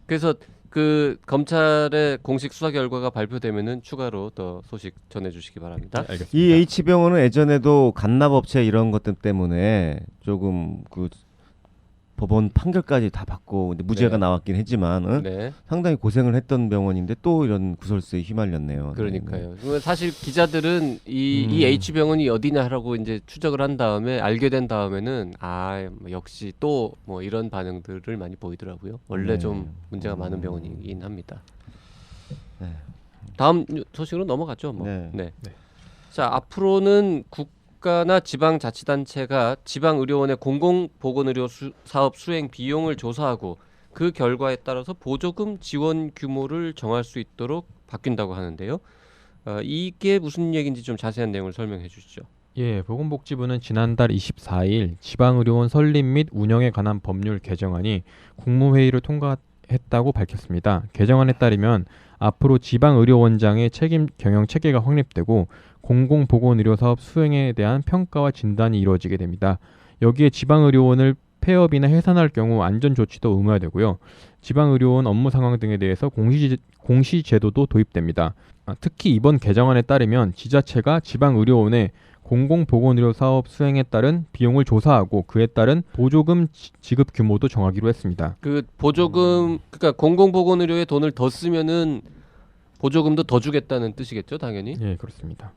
그래서 그 검찰의 공식 수사 결과가 발표되면은 추가로 더 소식 전해주시기 바랍니다. 네, 알겠습니다. 이 H병원은 예전에도 간납업체 이런 것들 때문에 조금 그 법원 판결까지 다 받고 근데 무죄가 네. 나왔긴 했지만 네, 상당히 고생을 했던 병원인데 또 이런 구설수에 휘말렸네요. 그러니까요. 사실 기자들은 이 H병원이 어디냐라고 이제 추적을 한 다음에 알게 된 다음에는 뭐 역시 또 뭐 이런 반응들을 많이 보이더라고요. 원래 네. 좀 문제가 많은 병원이긴 합니다. 네. 다음 소식으로 넘어가죠. 뭐. 네. 네. 자, 앞으로는 국가나 지방자치단체가 지방의료원의 공공보건의료 사업 수행 비용을 조사하고 그 결과에 따라서 보조금 지원 규모를 정할 수 있도록 바뀐다고 하는데요. 이게 무슨 얘기인지 좀 자세한 내용을 설명해 주시죠. 예, 보건복지부는 지난달 24일 지방의료원 설립 및 운영에 관한 법률 개정안이 국무회의를 통과했다고 밝혔습니다. 개정안에 따르면 앞으로 지방의료원장의 책임 경영 체계가 확립되고 공공보건의료 사업 수행에 대한 평가와 진단이 이루어지게 됩니다. 여기에 지방의료원을 폐업이나 해산할 경우 안전 조치도 의무화되고요. 지방의료원 업무 상황 등에 대해서 공시 제도도 도입됩니다. 특히 이번 개정안에 따르면 지자체가 지방의료원에 공공보건의료 사업 수행에 따른 비용을 조사하고 그에 따른 보조금 지급 규모도 정하기로 했습니다. 그 보조금 그러니까 공공보건의료에 돈을 더 쓰면은 보조금도 더 주겠다는 뜻이겠죠, 당연히. 예, 그렇습니다.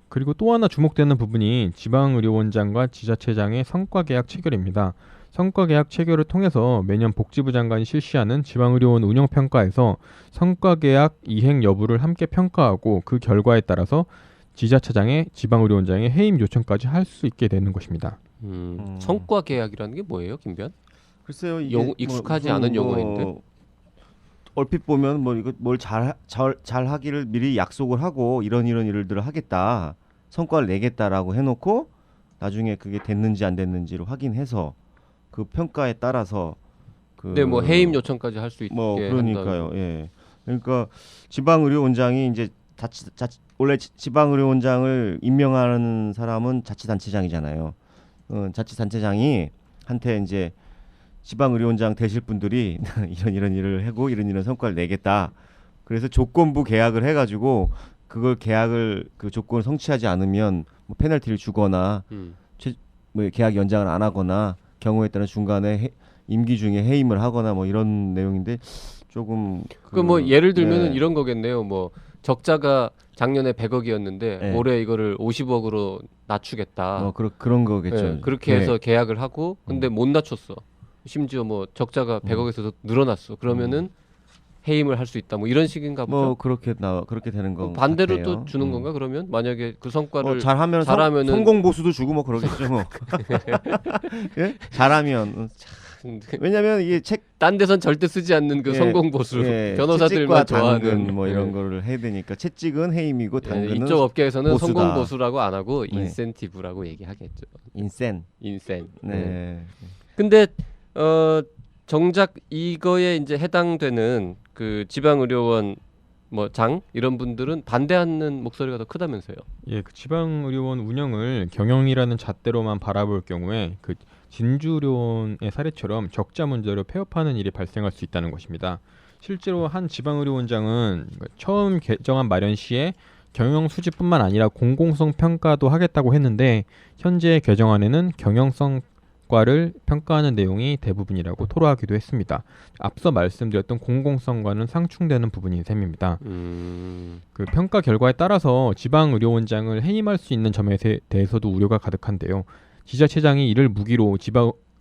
그리고 또 하나 주목되는 부분이 지방의료원장과 지자체장의 성과계약 체결입니다. 성과계약 체결을 통해서 매년 복지부 장관이 실시하는 지방의료원 운영평가에서 성과계약 이행 여부를 함께 평가하고 그 결과에 따라서 지자체장의 지방의료원장의 해임 요청까지 할 수 있게 되는 것입니다. 성과계약이라는 게 뭐예요, 김변? 글쎄요, 이게 익숙하지 무슨 않은 용어인데. 얼핏 보면 뭐 이거 뭘 잘 하기를 미리 약속을 하고 이런 일들을 하겠다, 성과를 내겠다라고 해놓고 나중에 그게 됐는지 안 됐는지를 확인해서 그 평가에 따라서 네, 뭐 해임 요청까지 할 수 있게 그러니까요. 한다는. 예. 그러니까 지방의료원장이 이제 원래 지방의료원장을 임명하는 사람은 자치단체장이잖아요. 자치단체장이 한테 이제 지방의료원장 되실 분들이 이런 일을 하고 이런 성과를 내겠다. 그래서 조건부 계약을 해가지고 그걸 계약을 그 조건을 성취하지 않으면 뭐 페널티를 주거나 뭐 계약 연장을 안 하거나 경우에 따른 중간에 임기 중에 해임을 하거나 뭐 이런 내용인데 조금 그 뭐 예를 들면은 네. 이런 거겠네요. 뭐 적자가 작년에 100억이었는데 네. 올해 이거를 50억으로 낮추겠다. 그런 거겠죠. 네, 그렇게 해서 계약을 하고 근데 못 낮췄어. 심지어 뭐 적자가 100억에서 늘어났어. 그러면은 해임을 할 수 있다. 뭐 이런 식인가 보죠. 뭐 그렇게 되는 거 반대로 같아요. 또 주는 건가 그러면? 만약에 그 성과를 잘하면은 성공 보수도 주고 뭐 그러겠죠. 뭐. 예? 잘하면. 왜냐면 이게 딴 데선 절대 쓰지 않는 그 예, 성공 보수 예, 변호사들만 채찍과 좋아하는 당근 뭐 이런 거를 해야 되니까 채찍은 해임이고 당근은 이쪽 업계에서는 보수다. 성공 보수라고 안 하고 네. 인센티브라고 얘기하겠죠. 인센. 인센. 네. 근데 정작 이거에 이제 해당되는 그 지방의료원 뭐 장 이런 분들은 반대하는 목소리가 더 크다면서요. 예, 그 지방의료원 운영을 경영이라는 잣대로만 바라볼 경우에 그 진주의료원의 사례처럼 적자 문제로 폐업하는 일이 발생할 수 있다는 것입니다. 실제로 한 지방의료원장은 처음 개정안 마련 시에 경영 수집뿐만 아니라 공공성 평가도 하겠다고 했는데 현재 개정안에는 경영성과를 평가하는 내용이 대부분이라고 토로하기도 했습니다. 앞서 말씀드렸던 공공성과는 상충되는 부분인 셈입니다. 그 평가 결과에 따라서 지방의료원장을 해임할 수 있는 점에 대해서도 우려가 가득한데요. 지자체장이 이를 무기로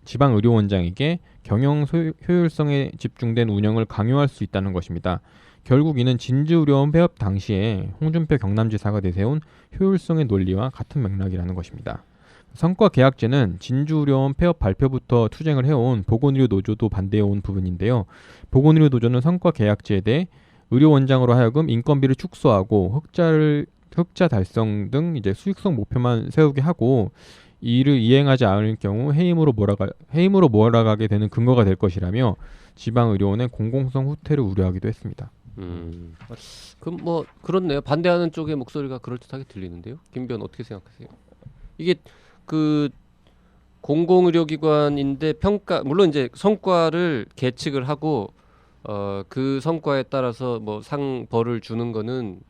지방의료원장에게 경영 효율성에 집중된 운영을 강요할 수 있다는 것입니다. 결국 이는 진주의료원 폐업 당시에 홍준표 경남지사가 내세운 효율성의 논리와 같은 맥락이라는 것입니다. 성과계약제는 진주의료원 폐업 발표부터 투쟁을 해온 보건의료노조도 반대해온 부분인데요. 보건의료노조는 성과계약제에 대해 의료원장으로 하여금 인건비를 축소하고 흑자 달성 등 이제 수익성 목표만 세우게 하고 이를 이행하지 않을 경우 해임으로 몰아가게 되는 근거가 될 것이라며 지방의료원의 공공성 후퇴를 우려하기도 했습니다. 그럼 뭐 그렇네요. 반대하는 쪽의 목소리가 그럴듯하게 들리는데요. 김변 어떻게 생각하세요? 이게 그 공공의료기관인데 평가 물론 이제 성과를 계측을 하고 그 성과에 따라서 뭐 벌을 주는 거는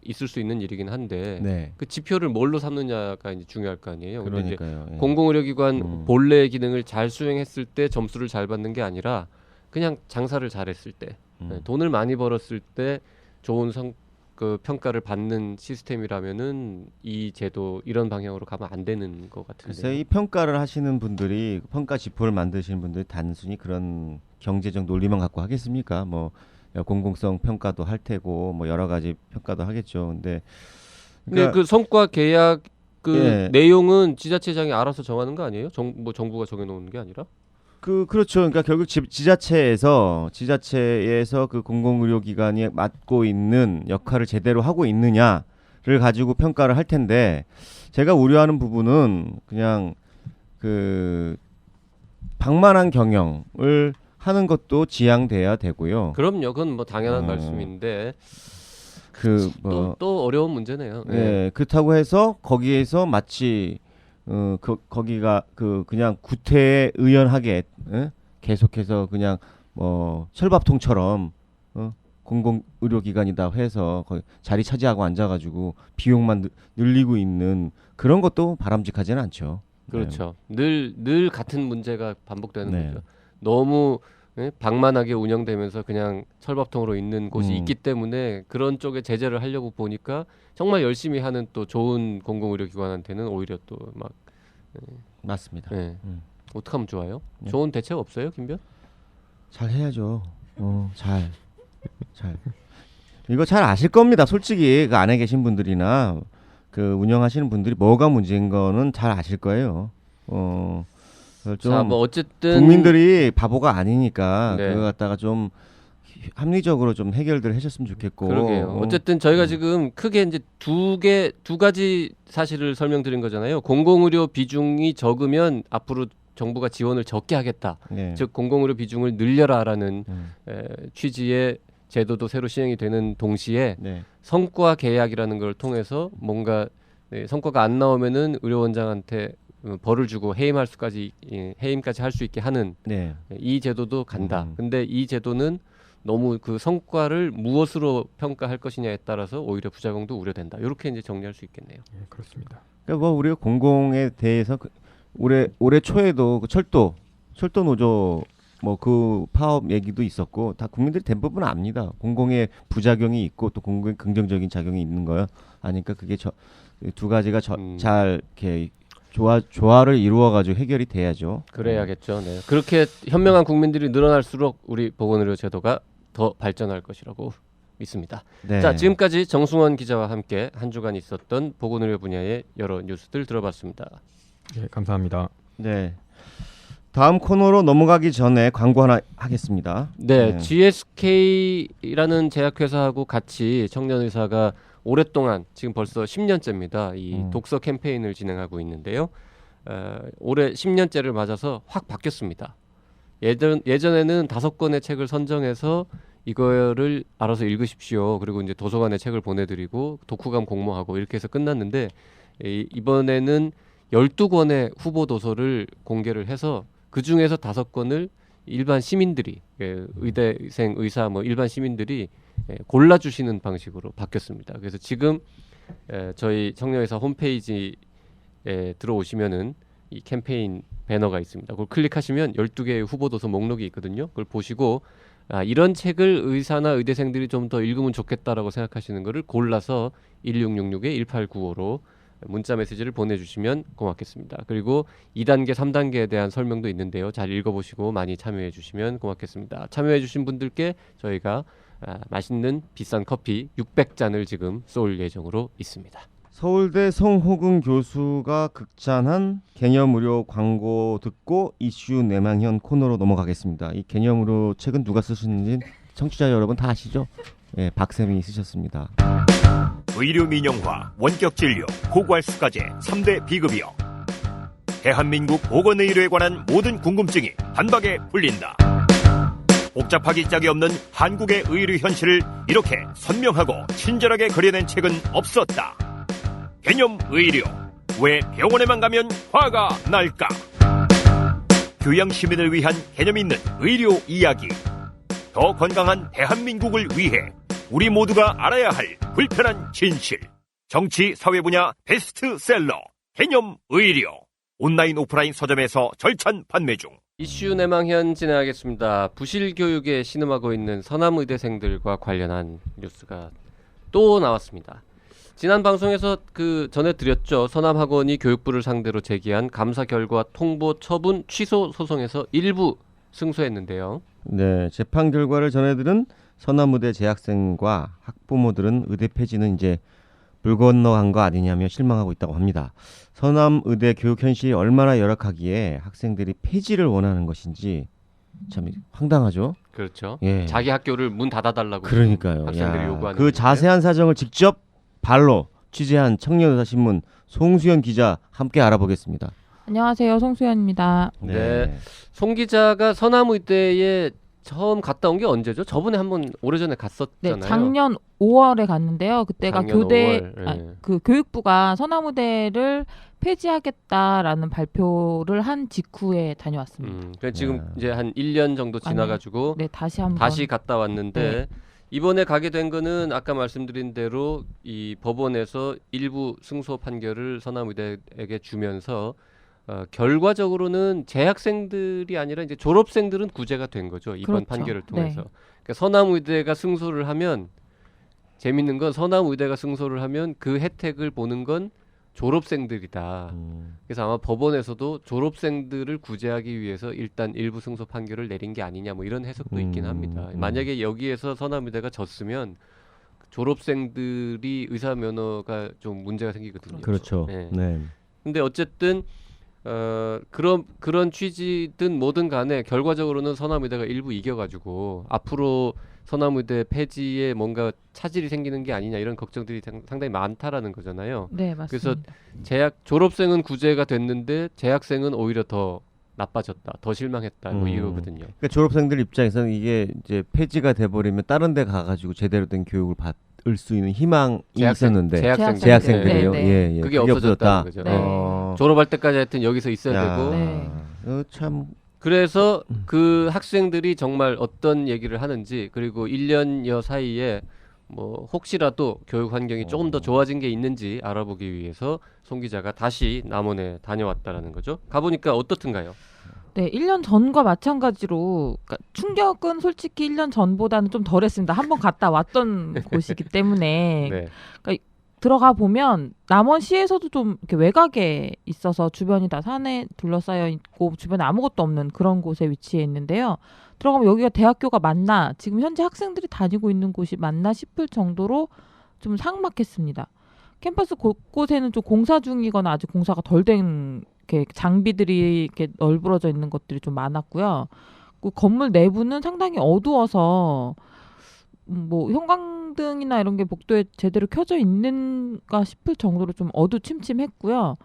있을 수 있는 일이긴 한데 네. 그 지표를 뭘로 삼느냐가 이제 중요할 거 아니에요. 근데 이제 그러니까요. 예. 공공의료기관 본래의 기능을 잘 수행했을 때 점수를 잘 받는 게 아니라 그냥 장사를 잘했을 때 돈을 많이 벌었을 때 좋은 그 평가를 받는 시스템이라면은 이 제도 이런 방향으로 가면 안 되는 것 같은데. 글쎄 이 평가를 하시는 분들이 평가 지표를 만드시는 분들이 단순히 그런 경제적 논리만 갖고 하겠습니까? 뭐 공공성 평가도 할 테고 뭐 여러 가지 평가도 하겠죠. 근데 그 성과 계약 그 예. 내용은 지자체장이 알아서 정하는 거 아니에요? 정부가 정해놓는 게 아니라? 그렇죠. 그러니까 결국 지자체에서 그 공공의료기관이 맡고 있는 역할을 제대로 하고 있느냐를 가지고 평가를 할 텐데 제가 우려하는 부분은 그냥 그 방만한 경영을 하는 것도 지양돼야 되고요. 그럼요. 그건 뭐 당연한 말씀인데 뭐 또 어려운 문제네요. 네, 그렇다고 해서 거기에서 마치 거기가 그냥 구태에 의연하게 계속해서 그냥 뭐 철밥통처럼 공공의료기관이다 해서 거기 자리 차지하고 앉아가지고 비용만 늘리고 있는 그런 것도 바람직하지는 않죠. 그렇죠. 늘 같은 문제가 반복되는 네. 거죠. 너무 방만하게 운영되면서 그냥 철밥통으로 있는 곳이 있기 때문에 그런 쪽에 제재를 하려고 보니까 정말 열심히 하는 또 좋은 공공의료기관한테는 오히려 또 막 맞습니다. 어떻게 하면 좋아요? 네. 좋은 대책 없어요, 김변? 잘 해야죠. 잘. 이거 잘 아실 겁니다. 솔직히 그 안에 계신 분들이나 그 운영하시는 분들이 뭐가 문제인 거는 잘 아실 거예요. 자, 뭐 어쨌든 국민들이 바보가 아니니까 네. 그거 갖다가 좀 합리적으로 좀 해결들 하셨으면 좋겠고. 그러게요. 어쨌든 저희가 지금 크게 이제 두 가지 사실을 설명드린 거잖아요. 공공의료 비중이 적으면 앞으로 정부가 지원을 적게 하겠다. 네. 즉 공공의료 비중을 늘려라라는 취지의 제도도 새로 시행이 되는 동시에 네. 성과 계약이라는 걸 통해서 뭔가 성과가 안 나오면은 의료원장한테 벌을 주고 해임할 수까지 해임까지 할 수 있게 하는 네. 이 제도도 간다. 근데 이 제도는 너무 그 성과를 무엇으로 평가할 것이냐에 따라서 오히려 부작용도 우려된다. 이렇게 이제 정리할 수 있겠네요. 예, 그렇습니다. 그러니까 뭐 우리가 공공에 대해서 올해 초에도 그 철도 노조 뭐 그 파업 얘기도 있었고 다 국민들이 대부분 압니다. 공공의 부작용이 있고 또 공공의 긍정적인 작용이 있는 거요. 아니까 그게 두 가지가 잘 이렇게 조화를 이루어 가지고 해결이 돼야죠. 그래야겠죠. 네. 그렇게 현명한 국민들이 늘어날수록 우리 보건의료 제도가 더 발전할 것이라고 믿습니다. 네. 자, 지금까지 정승원 기자와 함께 한 주간 있었던 보건의료 분야의 여러 뉴스들 들어봤습니다. 예, 감사합니다. 네. 다음 코너로 넘어가기 전에 광고 하나 하겠습니다. 네, GSK라는 제약회사하고 같이 청년의사가 오랫동안 지금 벌써 10년째입니다. 이 독서 캠페인을 진행하고 있는데요. 올해 10년째를 맞아서 확 바뀌었습니다. 예전에는 5권의 책을 선정해서 이거를 알아서 읽으십시오. 그리고 이제 도서관에 책을 보내드리고 독후감 공모하고 이렇게 해서 끝났는데 이번에는 12권의 후보 도서를 공개를 해서 그 중에서 5권을 일반 시민들이 의대생, 의사, 뭐 일반 시민들이 골라주시는 방식으로 바뀌었습니다. 그래서 지금 저희 청년의사 홈페이지에 들어오시면은 이 캠페인 배너가 있습니다. 그걸 클릭하시면 12개의 후보 도서 목록이 있거든요. 그걸 보시고 이런 책을 의사나 의대생들이 좀 더 읽으면 좋겠다라고 생각하시는 거를 골라서 1666-1895로 문자 메시지를 보내주시면 고맙겠습니다. 그리고 2단계, 3단계에 대한 설명도 있는데요. 잘 읽어보시고 많이 참여해 주시면 고맙겠습니다. 참여해 주신 분들께 저희가 맛있는 비싼 커피 600잔을 지금 쏠 예정으로 있습니다. 서울대 송호근 교수가 극찬한 개념의료 광고 듣고 이슈 내망현 코너로 넘어가겠습니다. 이 개념의료 책은 누가 쓰셨는지 청취자 여러분 다 아시죠? 예, 박쌤이 쓰셨습니다. 의료 민영화, 원격 진료, 고괄수가제 3대 비급여. 대한민국 보건의료에 관한 모든 궁금증이 단박에 풀린다. 복잡하기 짝이 없는 한국의 의료 현실을 이렇게 선명하고 친절하게 그려낸 책은 없었다. 개념 의료. 왜 병원에만 가면 화가 날까? 교양 시민을 위한 개념 있는 의료 이야기. 더 건강한 대한민국을 위해 우리 모두가 알아야 할 불편한 진실. 정치 사회 분야 베스트셀러 개념 의료. 온라인 오프라인 서점에서 절찬 판매 중. 이슈 내망현 진행하겠습니다. 부실 교육에 신음하고 있는 서남의대생들과 관련한 뉴스가 또 나왔습니다. 지난 방송에서 전해드렸죠. 서남학원이 교육부를 상대로 제기한 감사 결과 통보 처분 취소 소송에서 일부 승소했는데요. 네, 재판 결과를 전해들은 서남의대 재학생과 학부모들은 의대 폐지는 이제 물 건너간 거 아니냐며 실망하고 있다고 합니다. 서남의대 교육 현실이 얼마나 열악하기에 학생들이 폐지를 원하는 것인지 참 황당하죠. 그렇죠. 예. 자기 학교를 문 닫아달라고 그러니까요. 학생들이 야, 요구하는 그 건데. 자세한 사정을 직접 발로 취재한 청년의사신문 송수연 기자 함께 알아보겠습니다. 안녕하세요. 송수연입니다. 네. 송 기자가 서남의대에 처음 갔다 온 게 언제죠? 저번에 한번 오래전에 네, 갔었잖아요. 작년 5월에 갔는데요. 그때가 작년 교대 5월, 예. 그 교육부가 서남의대를 폐지하겠다라는 발표를 한 직후에 다녀왔습니다. 그러니까 지금 야. 이제 한 1년 정도 지나가지고 네, 다시 한번 다시 갔다 왔는데 네. 이번에 가게 된 거는 아까 말씀드린 대로 이 법원에서 일부 승소 판결을 서남의대에게 주면서 결과적으로는 재학생들이 아니라 이제 졸업생들은 구제가 된 거죠. 이번 그렇죠. 판결을 통해서. 네. 그러니까 서남의대가 승소를 하면 재밌는 건 서남의대가 승소를 하면 그 혜택을 보는 건 졸업생들이다. 그래서 아마 법원에서도 졸업생들을 구제하기 위해서 일단 일부 승소 판결을 내린 게 아니냐 뭐 이런 해석도 있긴 합니다. 만약에 여기에서 서남의대가 졌으면 졸업생들이 의사 면허가 좀 문제가 생기거든요. 그렇죠. 네. 네. 근데 어쨌든 그런 취지든 뭐든 간에 결과적으로는 서남의대가 일부 이겨가지고 앞으로 서남의대 폐지에 뭔가 차질이 생기는 게 아니냐 이런 걱정들이 상당히 많다라는 거잖아요. 네, 맞습니다. 그래서 졸업생은 구제가 됐는데 재학생은 오히려 더 나빠졌다, 더 실망했다 뭐 이거거든요. 그러니까 졸업생들 입장에서는 이게 이제 폐지가 돼버리면 다른 데 가가지고 제대로 된 교육을 받을 수 있는 희망이 있었는데 재학생들이요. 네, 네. 예, 예. 그게 없어졌다는 거죠. 네. 졸업할 때까지 하여튼 여기서 있어야 야, 되고. 네. 참. 그래서 그 학생들이 정말 어떤 얘기를 하는지 그리고 1년여 사이에 뭐 혹시라도 교육 환경이 조금 더 좋아진 게 있는지 알아보기 위해서 송 기자가 다시 남원에 다녀왔다라는 거죠. 가보니까 어떻든가요? 네, 1년 전과 마찬가지로 그러니까 충격은 솔직히 1년 전보다는 좀 덜했습니다. 한번 갔다 왔던 곳이기 때문에 네. 들어가 보면 남원시에서도 좀 이렇게 외곽에 있어서 주변이 다 산에 둘러싸여 있고 주변에 아무것도 없는 그런 곳에 위치해 있는데요. 들어가면 여기가 대학교가 맞나, 지금 현재 학생들이 다니고 있는 곳이 맞나 싶을 정도로 좀 삭막했습니다. 캠퍼스 곳곳에는 좀 공사 중이거나 아직 공사가 덜 된 장비들이 이렇게 널브러져 있는 것들이 좀 많았고요. 그 건물 내부는 상당히 어두워서 뭐 형광등이나 이런 게 복도에 제대로 켜져 있는가 싶을 정도로 좀 어두침침했고요.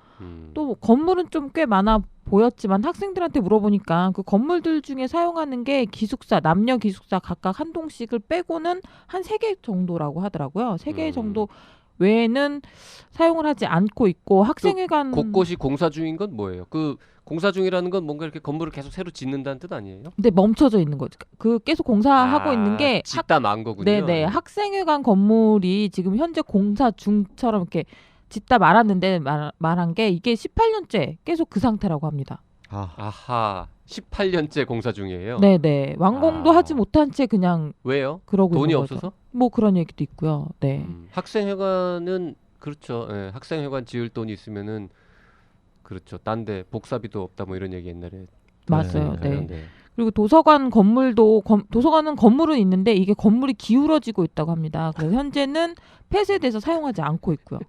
또 건물은 좀 꽤 많아 보였지만 학생들한테 물어보니까 그 건물들 중에 사용하는 게 기숙사, 남녀 기숙사 각각 한 동씩을 빼고는 한 3개 정도라고 하더라고요. 3개 정도 외에는 사용을 하지 않고 있고 학생회관 곳곳이 공사 중인 건 뭐예요? 그 공사 중이라는 건 뭔가 이렇게 건물을 계속 새로 짓는다는 뜻 아니에요? 근데 멈춰져 있는 거죠. 그 계속 공사하고 있는 게 짓다 만 거군요. 네네. 학생회관 건물이 지금 현재 공사 중처럼 이렇게 짓다 말았는데 말한 게 이게 18년째 계속 그 상태라고 합니다. 아하. 18년째 공사 중이에요? 네네. 완공도 하지 못한 채 그냥 왜요? 그러고 돈이 있는 거죠. 없어서? 뭐 그런 얘기도 있고요. 네. 학생회관은 그렇죠. 예, 학생회관 지을 돈이 있으면은 그렇죠. 딴데 복사비도 없다 뭐 이런 얘기 옛날에 맞아요. 들었어요. 네. 그리고 도서관 건물도 도서관은 건물은 있는데 이게 건물이 기울어지고 있다고 합니다. 그래서 현재는 폐쇄돼서 사용하지 않고 있고요.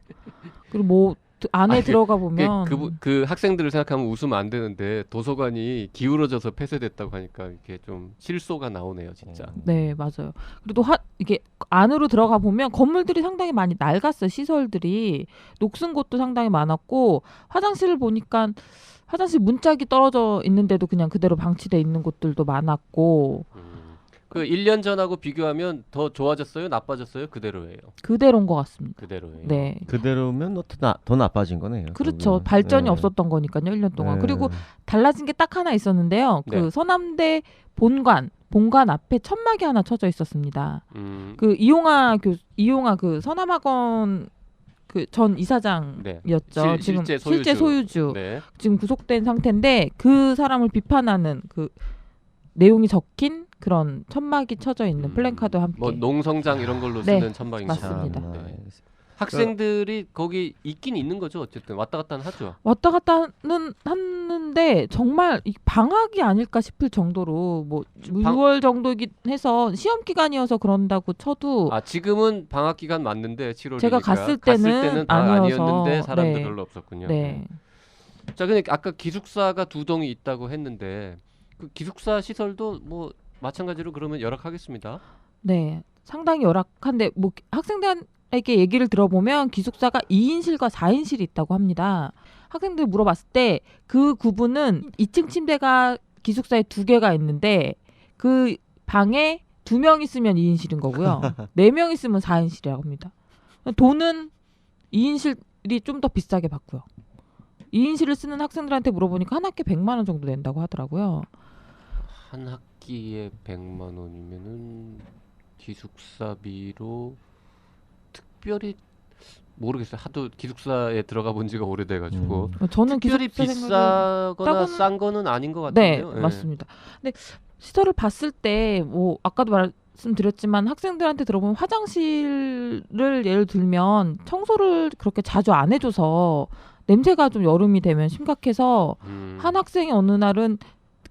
그리고 뭐 안에 들어가 보면 그 학생들을 생각하면 웃으면 안 되는데 도서관이 기울어져서 폐쇄됐다고 하니까 이렇게 좀 실소가 나오네요, 진짜. 네, 맞아요. 그리고 이게 안으로 들어가 보면 건물들이 상당히 많이 낡았어요. 시설들이 녹슨 곳도 상당히 많았고 화장실을 보니까 화장실 문짝이 떨어져 있는데도 그냥 그대로 방치돼 있는 곳들도 많았고. 그 1년 전하고 비교하면 더 좋아졌어요? 나빠졌어요? 그대로예요? 그대로인 것 같습니다. 그대로예요. 네. 그대로면 더 나빠진 거네요. 그렇죠. 결국은. 발전이 네. 없었던 거니까요. 1년 동안. 네. 그리고 달라진 게 딱 하나 있었는데요. 그 네. 서남대 본관 앞에 천막이 하나 쳐져 있었습니다. 그 이용아 그 서남학원 그 전 이사장이었죠. 네. 지금 실제 실제 소유주. 네. 지금 구속된 상태인데 그 사람을 비판하는 그 내용이 적힌 그런 천막이 쳐져 있는 플랜카드와 함께. 뭐 농성장 이런 걸로 네, 쓰는 천막인가. 맞습니다. 네. 학생들이 거기 있긴 있는 거죠. 어쨌든 왔다 갔다는 하죠. 왔다 갔다는 하는데 정말 방학이 아닐까 싶을 정도로 뭐 6월 정도이긴 해서 시험 기간이어서 그런다고 쳐도 지금은 방학 기간 맞는데 7월이니까 제가 갔을 때는 다 아니어서, 아니었는데 사람들 네. 별로 없었군요. 네. 자, 근데 아까 기숙사가 2동이 있다고 했는데 그 기숙사 시설도 뭐 마찬가지로 그러면 열악하겠습니다. 네. 상당히 열악한데 뭐 학생들에게 얘기를 들어보면 기숙사가 2인실과 4인실이 있다고 합니다. 학생들 물어봤을 때 그 구분은 2층 침대가 기숙사에 2개가 있는데 그 방에 2명 있으면 2인실인 거고요. 4명 있으면 4인실이라고 합니다. 돈은 2인실이 좀 더 비싸게 받고요. 2인실을 쓰는 학생들한테 물어보니까 한 학기에 100만 원 정도 낸다고 하더라고요. 한 학기에 100만 원이면은 기숙사비로 특별히 모르겠어요. 하도 기숙사에 들어가 본 지가 오래돼가지고 저는 특별히 기숙사 생각을 비싸거나 따고는- 싼 거는 아닌 것 네, 같은데요. 예. 맞습니다. 근데 시설을 봤을 때 뭐 아까도 말씀드렸지만 학생들한테 들어보면 화장실을 예를 들면 청소를 그렇게 자주 안 해줘서 냄새가 좀 여름이 되면 심각해서 한 학생이 어느 날은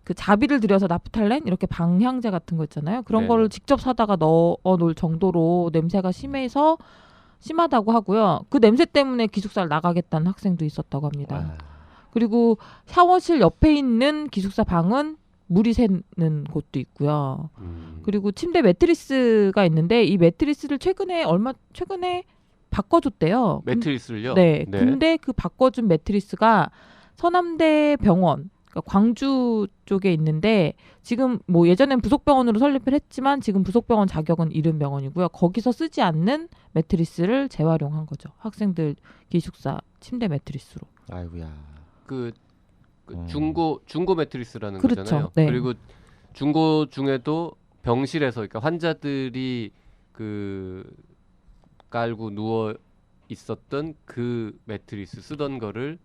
그 자비를 들여서 나프탈렌 이렇게 방향제 같은 거 있잖아요. 그런 네네. 거를 직접 사다가 넣어 놓을 정도로 냄새가 심하다고 하고요. 그 냄새 때문에 기숙사를 나가겠다는 학생도 있었다고 합니다. 그리고 샤워실 옆에 있는 기숙사 방은 물이 새는 곳도 있고요. 그리고 침대 매트리스가 있는데 이 매트리스를 최근에 바꿔줬대요. 매트리스를요? 네. 근데 그 바꿔준 매트리스가 서남대 병원, 그러니까 광주 쪽에 있는데 지금 뭐 예전엔 부속병원으로 설립을 했지만 지금 부속병원 자격은 잃은 병원이고요. 거기서 쓰지 않는 매트리스를 재활용한 거죠. 학생들 기숙사 침대 매트리스로. 아이고야. 그 중고 매트리스라는 그렇죠. 거잖아요. 네. 그리고 중고 중에도 병실에서 그러니까 환자들이 그 깔고 누워 있었던 그 매트리스 쓰던 거를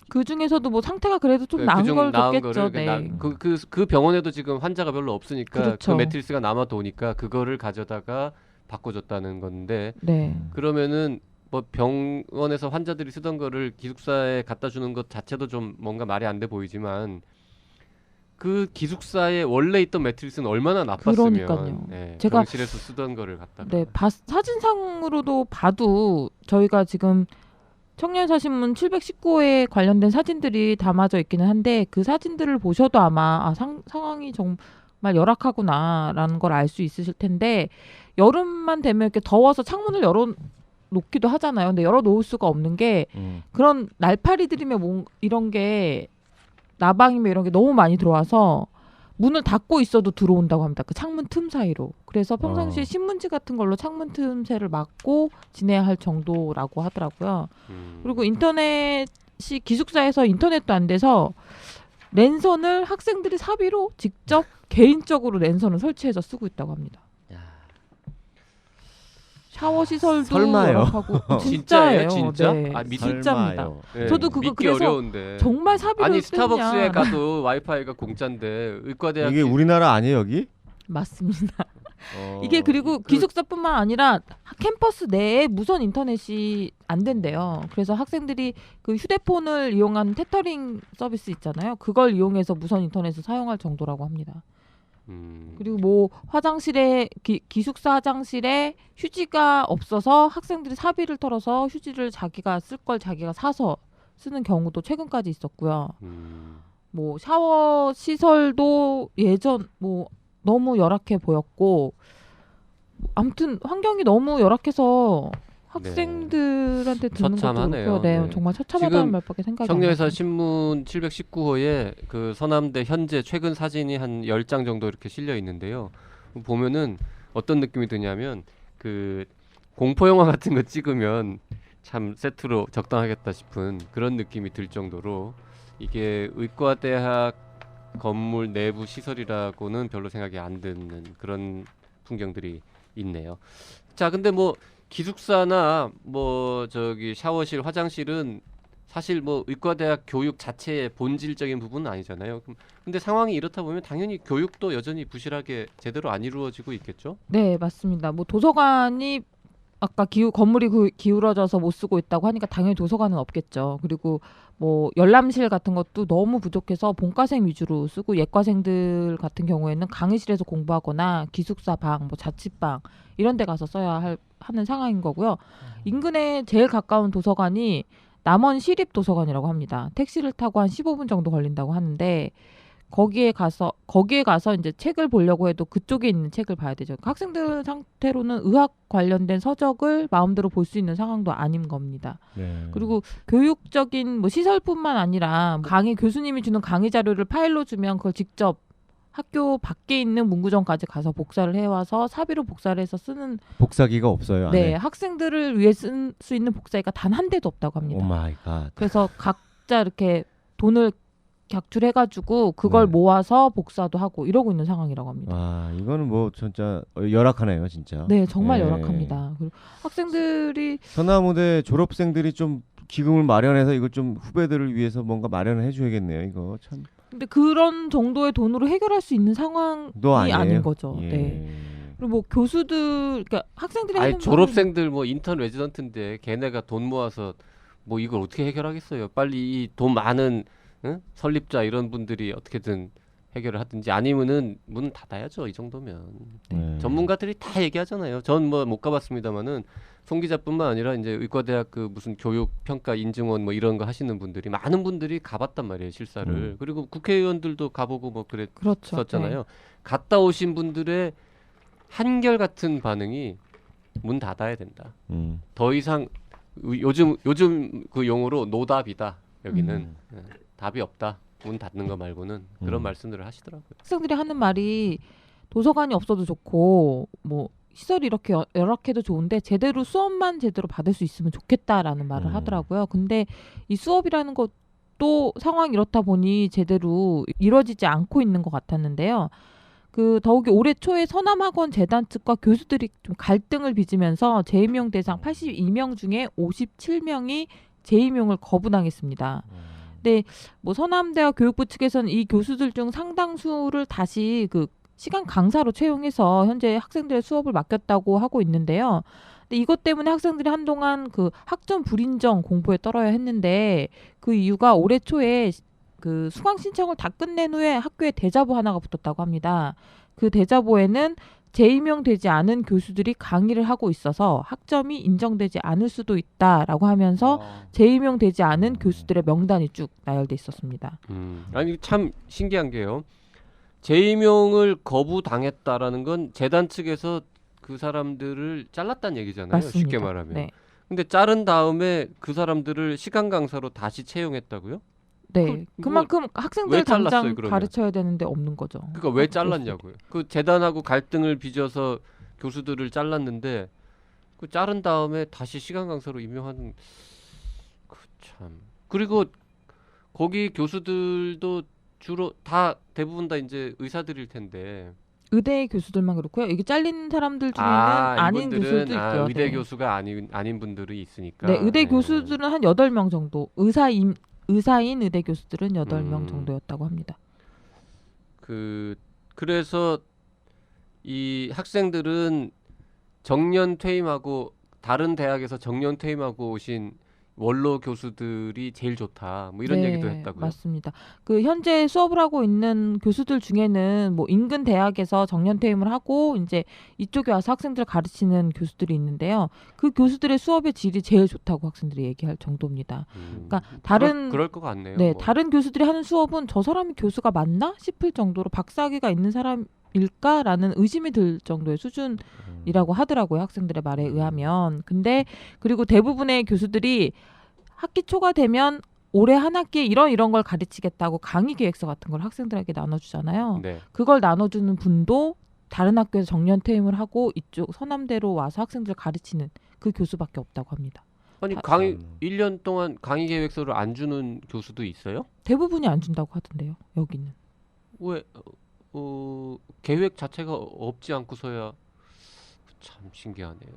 그 중에서도 뭐 상태가 그래도 좀 나은 걸 줬겠죠. 네. 그 병원에도 지금 환자가 별로 없으니까 그렇죠. 그 매트리스가 남아 도니까 그거를 가져다가 바꿔줬다는 건데 네. 그러면은 뭐 병원에서 환자들이 쓰던 거를 기숙사에 갖다 주는 것 자체도 좀 뭔가 말이 안 돼 보이지만 그 기숙사에 원래 있던 매트리스는 얼마나 나빴으면 그러니까요. 네, 제가 병실에서 쓰던 거를 갖다가 네, 사진상으로도 봐도 저희가 지금 청년사신문 719호에 관련된 사진들이 담아져 있기는 한데 그 사진들을 보셔도 아마 상황이 정말 열악하구나라는 걸 알 수 있으실 텐데 여름만 되면 이렇게 더워서 창문을 열어놓기도 하잖아요. 근데 열어놓을 수가 없는 게 그런 날파리들이면 이런 게 나방이며 이런 게 너무 많이 들어와서 문을 닫고 있어도 들어온다고 합니다. 그 창문 틈 사이로. 그래서 평상시에 신문지 같은 걸로 창문 틈새를 막고 지내야 할 정도라고 하더라고요. 그리고 인터넷이 기숙사에서 인터넷도 안 돼서 랜선을 학생들이 사비로 직접 개인적으로 랜선을 설치해서 쓰고 있다고 합니다. 샤워 시설도 설마요? 열악하고 진짜예요? 진짜예요. 진짜? 네, 아, 진짜입니다. 설마요. 네, 저도 그거 믿기 그래서 어려운데. 정말 사비로 아니 쓰냐. 스타벅스에 가도 와이파이가 공짜인데 의과대학 이게 우리나라 아니에요 여기? 맞습니다. 이게 그리고 기숙사뿐만 아니라 캠퍼스 내에 무선 인터넷이 안 된대요. 그래서 학생들이 그 휴대폰을 이용한 테터링 서비스 있잖아요. 그걸 이용해서 무선 인터넷을 사용할 정도라고 합니다. 그리고 뭐 화장실에 기숙사 화장실에 휴지가 없어서 학생들이 사비를 털어서 휴지를 자기가 쓸 걸 자기가 사서 쓰는 경우도 최근까지 있었고요. 뭐 샤워 시설도 예전 뭐 너무 열악해 보였고 아무튼 환경이 너무 열악해서 학생들한테 듣는 처참하네요. 것도 그렇고요. 네, 네. 정말 처참하다는 지금 말밖에 생각이 안 청년회사 나요. 신문 719호에 그 서남대 현재 최근 사진이 한 10장 정도 이렇게 실려 있는데요. 보면은 어떤 느낌이 드냐면 그 공포 영화 같은 거 찍으면 참 세트로 적당하겠다 싶은 그런 느낌이 들 정도로 이게 의과대학 건물 내부 시설이라고는 별로 생각이 안 드는 그런 풍경들이 있네요. 자, 근데 뭐 기숙사나 뭐 저기 샤워실, 화장실은 사실 뭐 의과대학 교육 자체의 본질적인 부분은 아니잖아요. 근데 상황이 이렇다 보면 당연히 교육도 여전히 부실하게 제대로 안 이루어지고 있겠죠? 네, 맞습니다. 뭐 도서관이 아까 건물이 기울어져서 못 쓰고 있다고 하니까 당연히 도서관은 없겠죠. 그리고 뭐 열람실 같은 것도 너무 부족해서 본과생 위주로 쓰고 예과생들 같은 경우에는 강의실에서 공부하거나 기숙사 방, 뭐 자취방 이런 데 가서 써야 하는 상황인 거고요. 인근에 제일 가까운 도서관이 남원 시립도서관이라고 합니다. 택시를 타고 한 15분 정도 걸린다고 하는데 거기에 가서 이제 책을 보려고 해도 그쪽에 있는 책을 봐야 되죠. 학생들 상태로는 의학 관련된 서적을 마음대로 볼 수 있는 상황도 아닌 겁니다. 네. 그리고 교육적인 뭐 시설뿐만 아니라 교수님이 주는 강의 자료를 파일로 주면 그걸 직접 학교 밖에 있는 문구점까지 가서 복사를 해와서 사비로 복사를 해서 쓰는 복사기가 없어요. 네 안에. 학생들을 위해 쓸 수 있는 복사기가 단 한 대도 없다고 오 합니다. 마이 갓. 그래서 각자 이렇게 돈을 객출해가지고 그걸 네. 모아서 복사도 하고 이러고 있는 상황이라고 합니다. 아, 이거는 뭐 진짜 열악하네요, 진짜. 네, 정말 예. 열악합니다. 그리고 학생들이 서나무대 졸업생들이 좀 기금을 마련해서 이걸 좀 후배들을 위해서 뭔가 마련을 해줘야겠네요. 이거 참. 근데 그런 정도의 돈으로 해결할 수 있는 상황이 너 아니에요? 아닌 거죠. 예. 네. 그리고 뭐 교수들, 그러니까 학생들이 아니 하는 졸업생들 뭐 인턴 레지던트인데 걔네가 돈 모아서 뭐 이걸 어떻게 해결하겠어요. 빨리 이 돈 많은 응? 설립자 이런 분들이 어떻게든 해결을 하든지 아니면은 문 닫아야죠. 이 정도면. 네. 전문가들이 다 얘기하잖아요. 전 뭐 못 가봤습니다만은 송 기자뿐만 아니라 이제 의과대학 그 무슨 교육 평가 인증원 뭐 이런 거 하시는 분들이 많은 분들이 가봤단 말이에요. 실사를. 그리고 국회의원들도 가보고 뭐 그렇죠. 그랬었잖아요. 갔다 오신 분들의 한결 같은 반응이 문 닫아야 된다. 더 이상 요즘 그 용어로 노답이다. 여기는 답이 없다. 문 닫는 거 말고는 그런 말씀들을 하시더라고요. 학생들이 하는 말이 도서관이 없어도 좋고 뭐 시설이 이렇게 열악해도 좋은데 제대로 수업만 제대로 받을 수 있으면 좋겠다라는 말을 하더라고요. 근데 이 수업이라는 것도 상황이 이렇다 보니 제대로 이루어지지 않고 있는 것 같았는데요. 그 더욱이 올해 초에 서남학원 재단 측과 교수들이 좀 갈등을 빚으면서 재임용 대상 82명 중에 57명이 재임용을 거부당했습니다. 근데 뭐 서남대와 교육부 측에서는 이 교수들 중 상당수를 다시 그 시간 강사로 채용해서 현재 학생들의 수업을 맡겼다고 하고 있는데요. 근데 이것 때문에 학생들이 한동안 그 학점 불인정 공부에 떨어야 했는데 그 이유가 올해 초에 그 수강 신청을 다 끝낸 후에 학교에 대자보 하나가 붙었다고 합니다. 그 대자보에는 재임용되지 않은 교수들이 강의를 하고 있어서 학점이 인정되지 않을 수도 있다라고 하면서 재임용되지 않은 교수들의 명단이 쭉 나열돼 있었습니다. 아니 참 신기한 게요. 재임용을 거부당했다라는 건 재단 측에서 그 사람들을 잘랐다는 얘기잖아요. 맞습니다. 쉽게 말하면. 네. 근데 자른 다음에 그 사람들을 시간 강사로 다시 채용했다고요? 네, 그만큼 학생들 왜 잘랐어요, 당장 그러면? 가르쳐야 되는데 없는 거죠. 그러니까 왜 잘랐냐고요. 그 재단하고 갈등을 빚어서 교수들을 잘랐는데 그 자른 다음에 다시 시간 강사로 임용하는 그 참. 그리고 거기 교수들도 주로 다 대부분 다 이제 의사들일 텐데. 의대 교수들만 그렇고요. 이게 잘린 사람들 중에는 아닌 이분들은 교수도 있고요. 의대 네. 교수가 아닌 분들이 있으니까. 네, 의대 교수들은 한 8명 정도, 의사인 의대 교수들은 8명 정도였다고 합니다. 그래서 이 학생들은 정년 퇴임하고 다른 대학에서 정년 퇴임하고 오신 원로 교수들이 제일 좋다. 뭐 이런 네, 얘기도 했다고요. 맞습니다. 그 현재 수업을 하고 있는 교수들 중에는 뭐 인근 대학에서 정년 퇴임을 하고 이제 이쪽에 와서 학생들을 가르치는 교수들이 있는데요. 그 교수들의 수업의 질이 제일 좋다고 학생들이 얘기할 정도입니다. 그러니까 다른 그럴 것 같네요. 네, 뭐. 다른 교수들이 하는 수업은 저 사람이 교수가 맞나 싶을 정도로 박사학위가 있는 사람일까라는 의심이 들 정도의 수준이라고 하더라고요. 학생들의 말에 의하면. 근데 그리고 대부분의 교수들이 학기 초가 되면 올해 한 학기에 이런 걸 가르치겠다고 강의 계획서 같은 걸 학생들에게 나눠주잖아요. 네. 그걸 나눠주는 분도 다른 학교에서 정년 퇴임을 하고 이쪽 서남대로 와서 학생들을 가르치는 그 교수밖에 없다고 합니다. 아니 강의 1년 동안 강의 계획서를 안 주는 교수도 있어요? 대부분이 안 준다고 하던데요. 여기는. 왜 계획 자체가 없지 않고서야 참 신기하네요.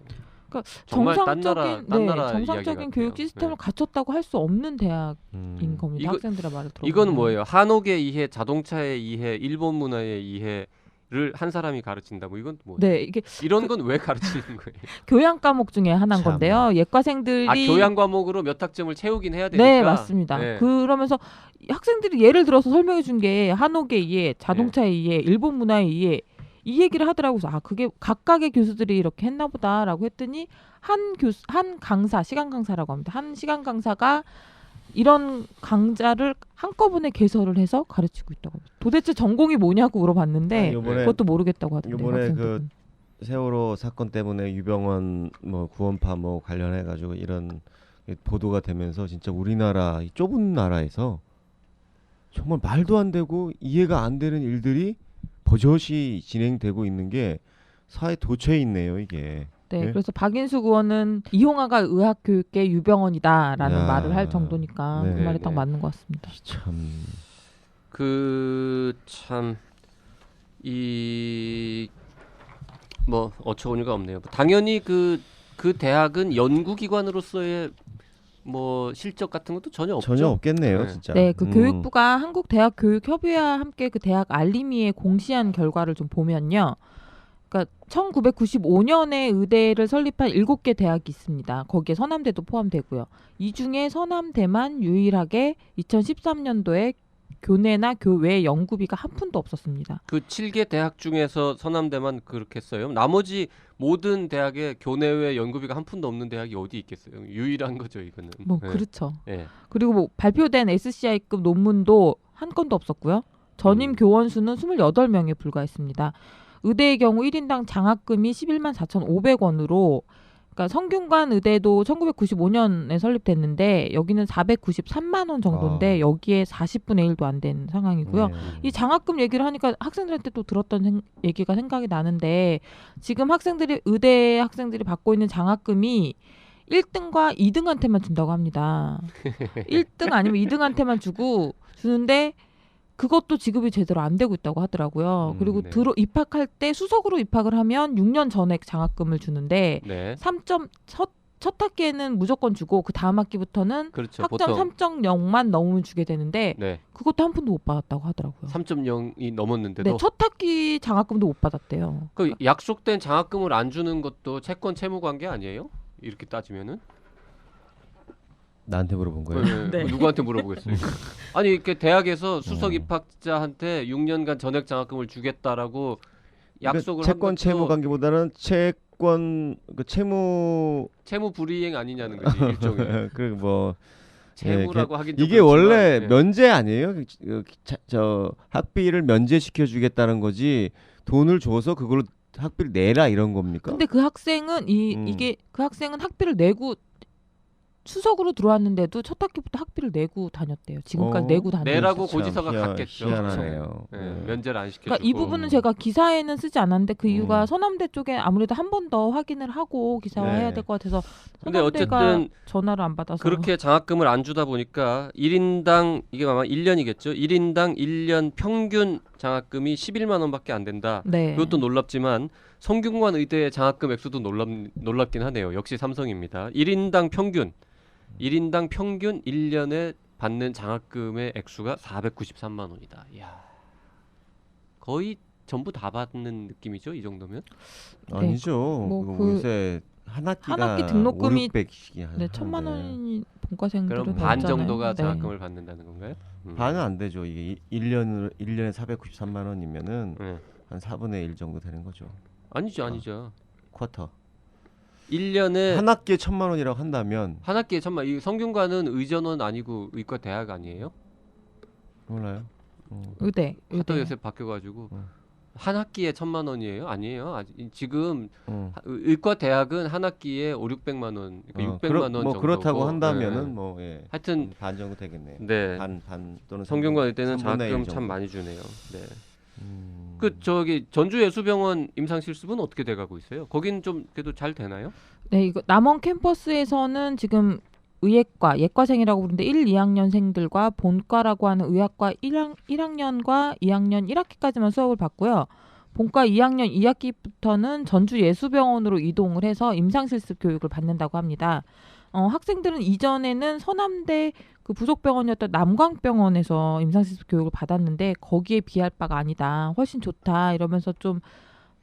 그러니까 정말 정상적인 딴 나라 이야기 정상적인 교육 같아요. 시스템을 네. 갖췄다고 할 수 없는 대학인 겁니다. 이거- 학생들의 말을 들어. 이건 뭐예요? 한옥의 이해, 자동차의 이해, 일본 문화의 이해를 한 사람이 가르친다. 뭐 이건 뭐예요? 네, 이게 이런 건 왜 가르치는 거예요? 교양 과목 중에 하나인 참. 건데요. 예과생들이 아 교양 과목으로 몇 학점을 채우긴 해야 되니까. 네, 맞습니다. 네. 그러면서 학생들이 예를 들어서 설명해 준 게 한옥의 이해, 자동차의 이해, 일본 문화의 이해 이 얘기를 하더라고요. 그래서 그게 각각의 교수들이 이렇게 했나 보다라고 했더니 한 강사, 시간 강사라고 합니다. 한 시간 강사가 이런 강좌를 한꺼번에 개설을 해서 가르치고 있다고 합니다. 도대체 전공이 뭐냐고 물어봤는데 요번에 그것도 모르겠다고 하던데요. 요번에 학생들은. 세월호 사건 때문에 유병원 뭐 구원파 뭐 관련해 가지고 이런 보도가 되면서 진짜 우리나라 이 좁은 나라에서 정말 말도 안 되고 이해가 안 되는 일들이 버젓이 진행되고 있는 게 사회 도처에 있네요, 이게. 네, 예? 그래서 박인숙 의원은 이홍아가 의학교육계 유병언이다라는 야. 말을 할 정도니까 네, 그 말이 딱 네. 맞는 것 같습니다. 참. 그 참 이 뭐 어처구니가 없네요. 당연히 그 대학은 연구기관으로서의 뭐 실적 같은 것도 전혀 없죠. 전혀 없겠네요, 네. 진짜. 네, 그 교육부가 한국대학교육협의회와 함께 그 대학 알림위에 공시한 결과를 좀 보면요. 그러니까 1995년에 의대를 설립한 7개 대학이 있습니다. 거기에 서남대도 포함되고요. 이 중에 서남대만 유일하게 2013년도에 교내나 교외 연구비가 한 푼도 없었습니다. 그 7개 대학 중에서 서남대만 그렇게 써요. 나머지 모든 대학에 교내외 연구비가 한 푼도 없는 대학이 어디 있겠어요. 유일한 거죠, 이거는. 뭐 네. 그렇죠. 네. 그리고 뭐 발표된 SCI급 논문도 한 건도 없었고요. 전임 교원 수는 28명에 불과했습니다. 의대의 경우 1인당 장학금이 11만 4,500원으로 그러니까 성균관 의대도 1995년에 설립됐는데 여기는 493만 원 정도인데 아. 여기에 40분의 1도 안 된 상황이고요. 네. 이 장학금 얘기를 하니까 학생들한테 또 들었던 얘기가 생각이 나는데 지금 의대 학생들이 받고 있는 장학금이 1등과 2등한테만 준다고 합니다. 1등 아니면 2등한테만 주는데 그것도 지급이 제대로 안 되고 있다고 하더라고요. 그리고 네. 입학할 때 수석으로 입학을 하면 6년 전액 장학금을 주는데 네. 첫 학기에는 무조건 주고 그 다음 학기부터는 그렇죠. 학점 보통 3.0만 넘으면 주게 되는데 네. 그것도 한 푼도 못 받았다고 하더라고요. 3.0이 넘었는데도 네, 첫 학기 장학금도 못 받았대요. 그 약속된 장학금을 안 주는 것도 채권 채무 관계 아니에요? 이렇게 따지면은 나한테 물어본 거예요. 네. 네. 누구한테 물어보겠어요? 아니 이렇게 대학에서 수석 음. 입학자한테 6년간 전액 장학금을 주겠다라고 약속을 그러니까 채권 한 채무 것도 관계보다는 채권 그 채무 채무 불이행 아니냐는 거지 일종의 그뭐 채무라고 하긴 좀 이게 원래 그렇지만, 예. 면제 아니에요? 저 학비를 면제시켜 주겠다는 거지 돈을 줘서 그걸로 학비를 내라 이런 겁니까? 근데 그 학생은 이게 그 학생은 학비를 내고 수석으로 들어왔는데도 첫 학기부터 학비를 내고 다녔대요. 지금까지 내고 다녔어요. 내라고 참 고지서가 갔겠죠. 희한하네요. 네, 면제를 안 시켜주고. 그러니까 이 부분은 제가 기사에는 쓰지 않았는데 그 이유가 음. 서남대 쪽에 아무래도 한 번 더 확인을 하고 기사화해야 네. 될 것 같아서 근데 서남대가 어쨌든 전화를 안 받아서 그렇게 장학금을 안 주다 보니까 1인당 이게 아마 1년이겠죠. 1인당 1년 평균 장학금이 11만 원밖에 안 된다. 네. 그것도 놀랍지만 성균관 의대의 장학금 액수도 놀랍긴 하네요. 역시 삼성입니다. 1인당 평균 1년에 받는 장학금의 액수가 493만 원이다. 이야. 거의 전부 다 받는 느낌이죠, 이 정도면? 아니죠. 뭐 그거 그 요새 한 학기가 한 학기 등록금이 500씩 네, 1,000만 원이 본과생들은 그럼 반 넘잖아요. 정도가 네. 장학금을 받는다는 건가요? 반은 안 되죠. 이게 1년에 493만 원이면은 네. 한 4분의 1 정도 되는 거죠. 아니죠. 쿼터. 1년에 한 학기에 1,000만 원이라고 한다면 한 학기에 천만. 이 성균관은 의전원 아니고 의과 대학 아니에요? 몰라요. 의대. 하도 요새 바뀌어가지고 어. 한 학기에 1,000만 원이에요? 아니에요. 지금 어. 의과 대학은 한 학기에 5,600만 원, 그러니까 600만 원 뭐 정도. 그렇다고 한다면은 뭐 예. 하여튼 반 정도 되겠네요. 네. 반 또는 성균관 의대는 3분의 1 장학금 정도. 참 많이 주네요. 네. 음. 그 저기 전주예수병원 임상실습은 어떻게 돼가고 있어요? 거긴 좀 그래도 잘 되나요? 네, 이거 남원 캠퍼스에서는 지금 의예과, 예과생이라고 부르는데 1, 2학년생들과 본과라고 하는 의학과 1학년과 2학년 1학기까지만 수업을 받고요. 본과 2학년 2학기부터는 전주예수병원으로 이동을 해서 임상실습 교육을 받는다고 합니다. 학생들은 이전에는 서남대 그 부속병원이었던 남광병원에서 임상실습 교육을 받았는데 거기에 비할 바가 아니다. 훨씬 좋다. 이러면서 좀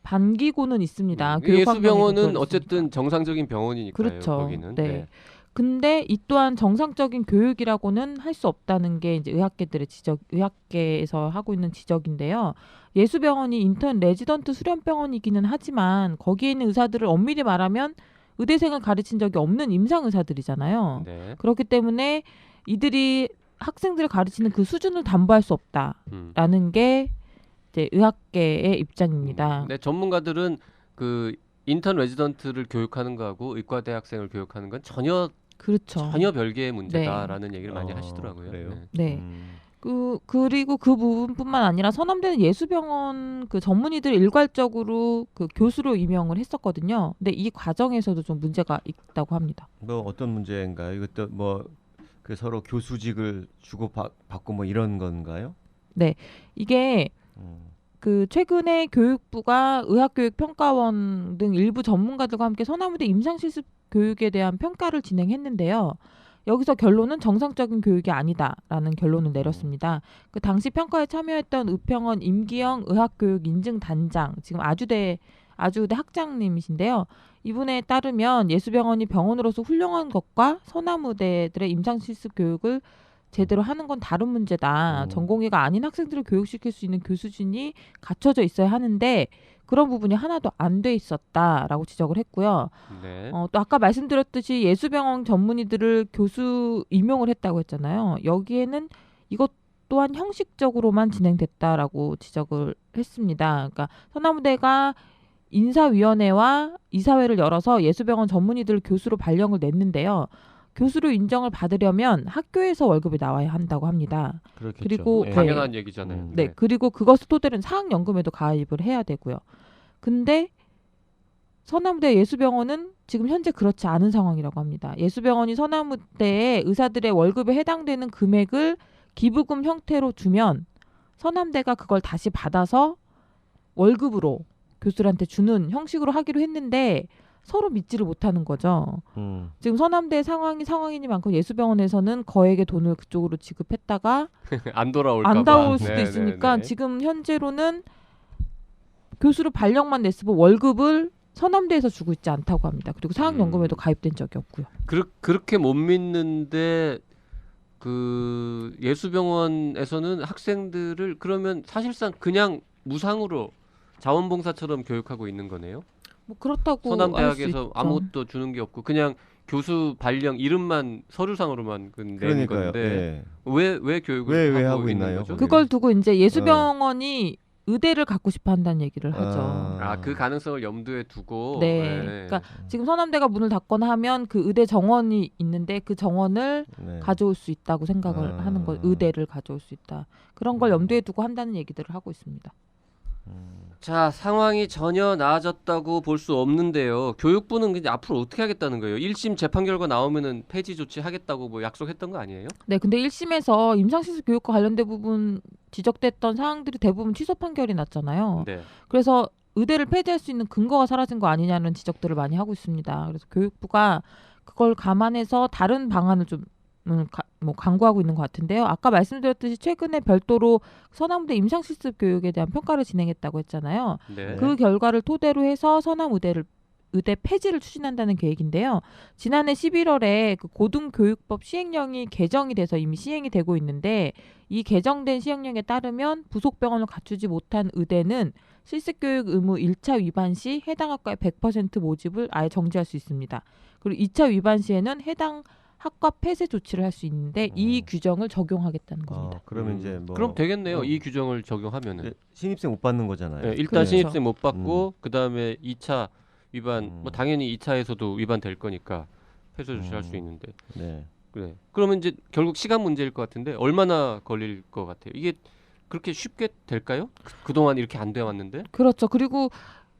반기고는 있습니다. 교육 환경이 좀 예수병원은 좋아졌으니까. 어쨌든 정상적인 병원이니까요. 그렇죠. 거기는. 네. 근데 이 또한 정상적인 교육이라고는 할 수 없다는 게 이제 의학계에서 하고 있는 지적인데요. 예수병원이 인턴 레지던트 수련병원이기는 하지만 거기에 있는 의사들을 엄밀히 말하면 의대생을 가르친 적이 없는 임상 의사들이잖아요. 네. 그렇기 때문에 이들이 학생들을 가르치는 그 수준을 담보할 수 없다라는 음. 게 이제 의학계의 입장입니다. 네, 전문가들은 그 인턴 레지던트를 교육하는 거하고 의과 대학생을 교육하는 건 전혀 그렇죠. 별개의 문제다라는 얘기를 많이 하시더라고요. 그래요? 네. 네. 그리고 그 부분뿐만 아니라 서남대는 예수병원 그 전문의들 일괄적으로 그 교수로 임명을 했었거든요. 근데 이 과정에서도 좀 문제가 있다고 합니다. 뭐 어떤 문제인가요? 이것도 뭐 그 서로 교수직을 주고 받고 뭐 이런 건가요? 이게 그 최근에 교육부가 의학교육평가원 등 일부 전문가들과 함께 서남의대 임상실습 교육에 대한 평가를 진행했는데요. 여기서 결론은 정상적인 교육이 아니다라는 결론을 내렸습니다. 그 당시 평가에 참여했던 의평원 임기영 의학교육인증단장, 지금 아주대 학장님이신데요. 이분에 따르면 예수병원이 병원으로서 훌륭한 것과 서남의대들의 임상실습 교육을 제대로 하는 건 다른 문제다. 전공의가 아닌 학생들을 교육시킬 수 있는 교수진이 갖춰져 있어야 하는데 그런 부분이 하나도 안 돼 있었다라고 지적을 했고요. 네. 또 아까 말씀드렸듯이 예수병원 전문의들을 교수 임용을 했다고 했잖아요. 여기에는 이것 또한 형식적으로만 진행됐다라고 지적을 했습니다. 그러니까 서남대가 인사위원회와 이사회를 열어서 예수병원 전문의들을 교수로 발령을 냈는데요. 교수로 인정을 받으려면 학교에서 월급이 나와야 한다고 합니다. 그렇겠죠. 그리고 예. 당연한 얘기잖아요. 네, 그리고 그것을 토대로 사학연금에도 가입을 해야 되고요. 근데 서남대 예수병원은 지금 현재 그렇지 않은 상황이라고 합니다. 예수병원이 서남대에 의사들의 월급에 해당되는 금액을 기부금 형태로 주면 서남대가 그걸 다시 받아서 월급으로 교수들한테 주는 형식으로 하기로 했는데 서로 믿지를 못하는 거죠. 지금 서남대 상황이니만큼 예수병원에서는 거액의 돈을 그쪽으로 지급했다가 안 돌아올까 안 봐. 나올 수도 네, 있으니까 네, 네. 지금 현재로는 교수로 발령만 냈으면 월급을 서남대에서 주고 있지 않다고 합니다. 그리고 사학연금에도 가입된 적이 없고요. 그렇게 못 믿는데 그 예수병원에서는 학생들을 그러면 사실상 그냥 무상으로 자원봉사처럼 교육하고 있는 거네요. 뭐 그렇다고 서남대학에서 아무것도 주는 게 없고 그냥 교수 발령 이름만 서류상으로만 내는 그러니까요. 건데 예. 왜 교육을 왜 하고 하고 있는 있나요? 거죠? 거기? 그걸 두고 이제 예수병원이 의대를 갖고 싶어 한다는 얘기를 하죠. 그 가능성을 염두에 두고 네. 그러니까 지금 서남대가 문을 닫거나 하면 그 의대 정원이 있는데 그 정원을 네. 가져올 수 있다고 생각을 하는 거, 의대를 가져올 수 있다. 그런 걸 염두에 두고 한다는 얘기들을 하고 있습니다. 자, 상황이 전혀 나아졌다고 볼 수 없는데요. 교육부는 이제 앞으로 어떻게 하겠다는 거예요? 1심 재판 결과 나오면은 폐지 조치하겠다고 뭐 약속했던 거 아니에요? 네, 근데 1심에서 임상시술 교육과 관련된 부분 지적됐던 사항들이 대부분 취소 판결이 났잖아요. 네. 그래서 의대를 폐지할 수 있는 근거가 사라진 거 아니냐는 지적들을 많이 하고 있습니다. 그래서 교육부가 그걸 감안해서 다른 방안을 좀 강구하고 있는 것 같은데요. 아까 말씀드렸듯이 최근에 별도로 서남대 임상실습 교육에 대한 평가를 진행했다고 했잖아요. 네. 그 결과를 토대로 해서 의대 폐지를 추진한다는 계획인데요. 지난해 11월에 그 고등교육법 시행령이 개정이 돼서 이미 시행이 되고 있는데 이 개정된 시행령에 따르면 부속병원을 갖추지 못한 의대는 실습교육 의무 1차 위반 시 해당 학과의 100% 모집을 아예 정지할 수 있습니다. 그리고 2차 위반 시에는 해당 학과 폐쇄 조치를 할 수 있는데 이 규정을 적용하겠다는 겁니다. 그러면 이제 뭐 그럼 되겠네요. 이 규정을 적용하면은. 신입생 못 받는 거잖아요. 네, 일단 그렇죠. 신입생 못 받고 그다음에 2차 위반 뭐 당연히 2차에서도 위반될 거니까 폐쇄 조치할 수 있는데. 네. 그래. 그러면 이제 결국 시간 문제일 것 같은데 얼마나 걸릴 것 같아요? 이게 그렇게 쉽게 될까요? 그동안 이렇게 안 돼 왔는데. 그렇죠. 그리고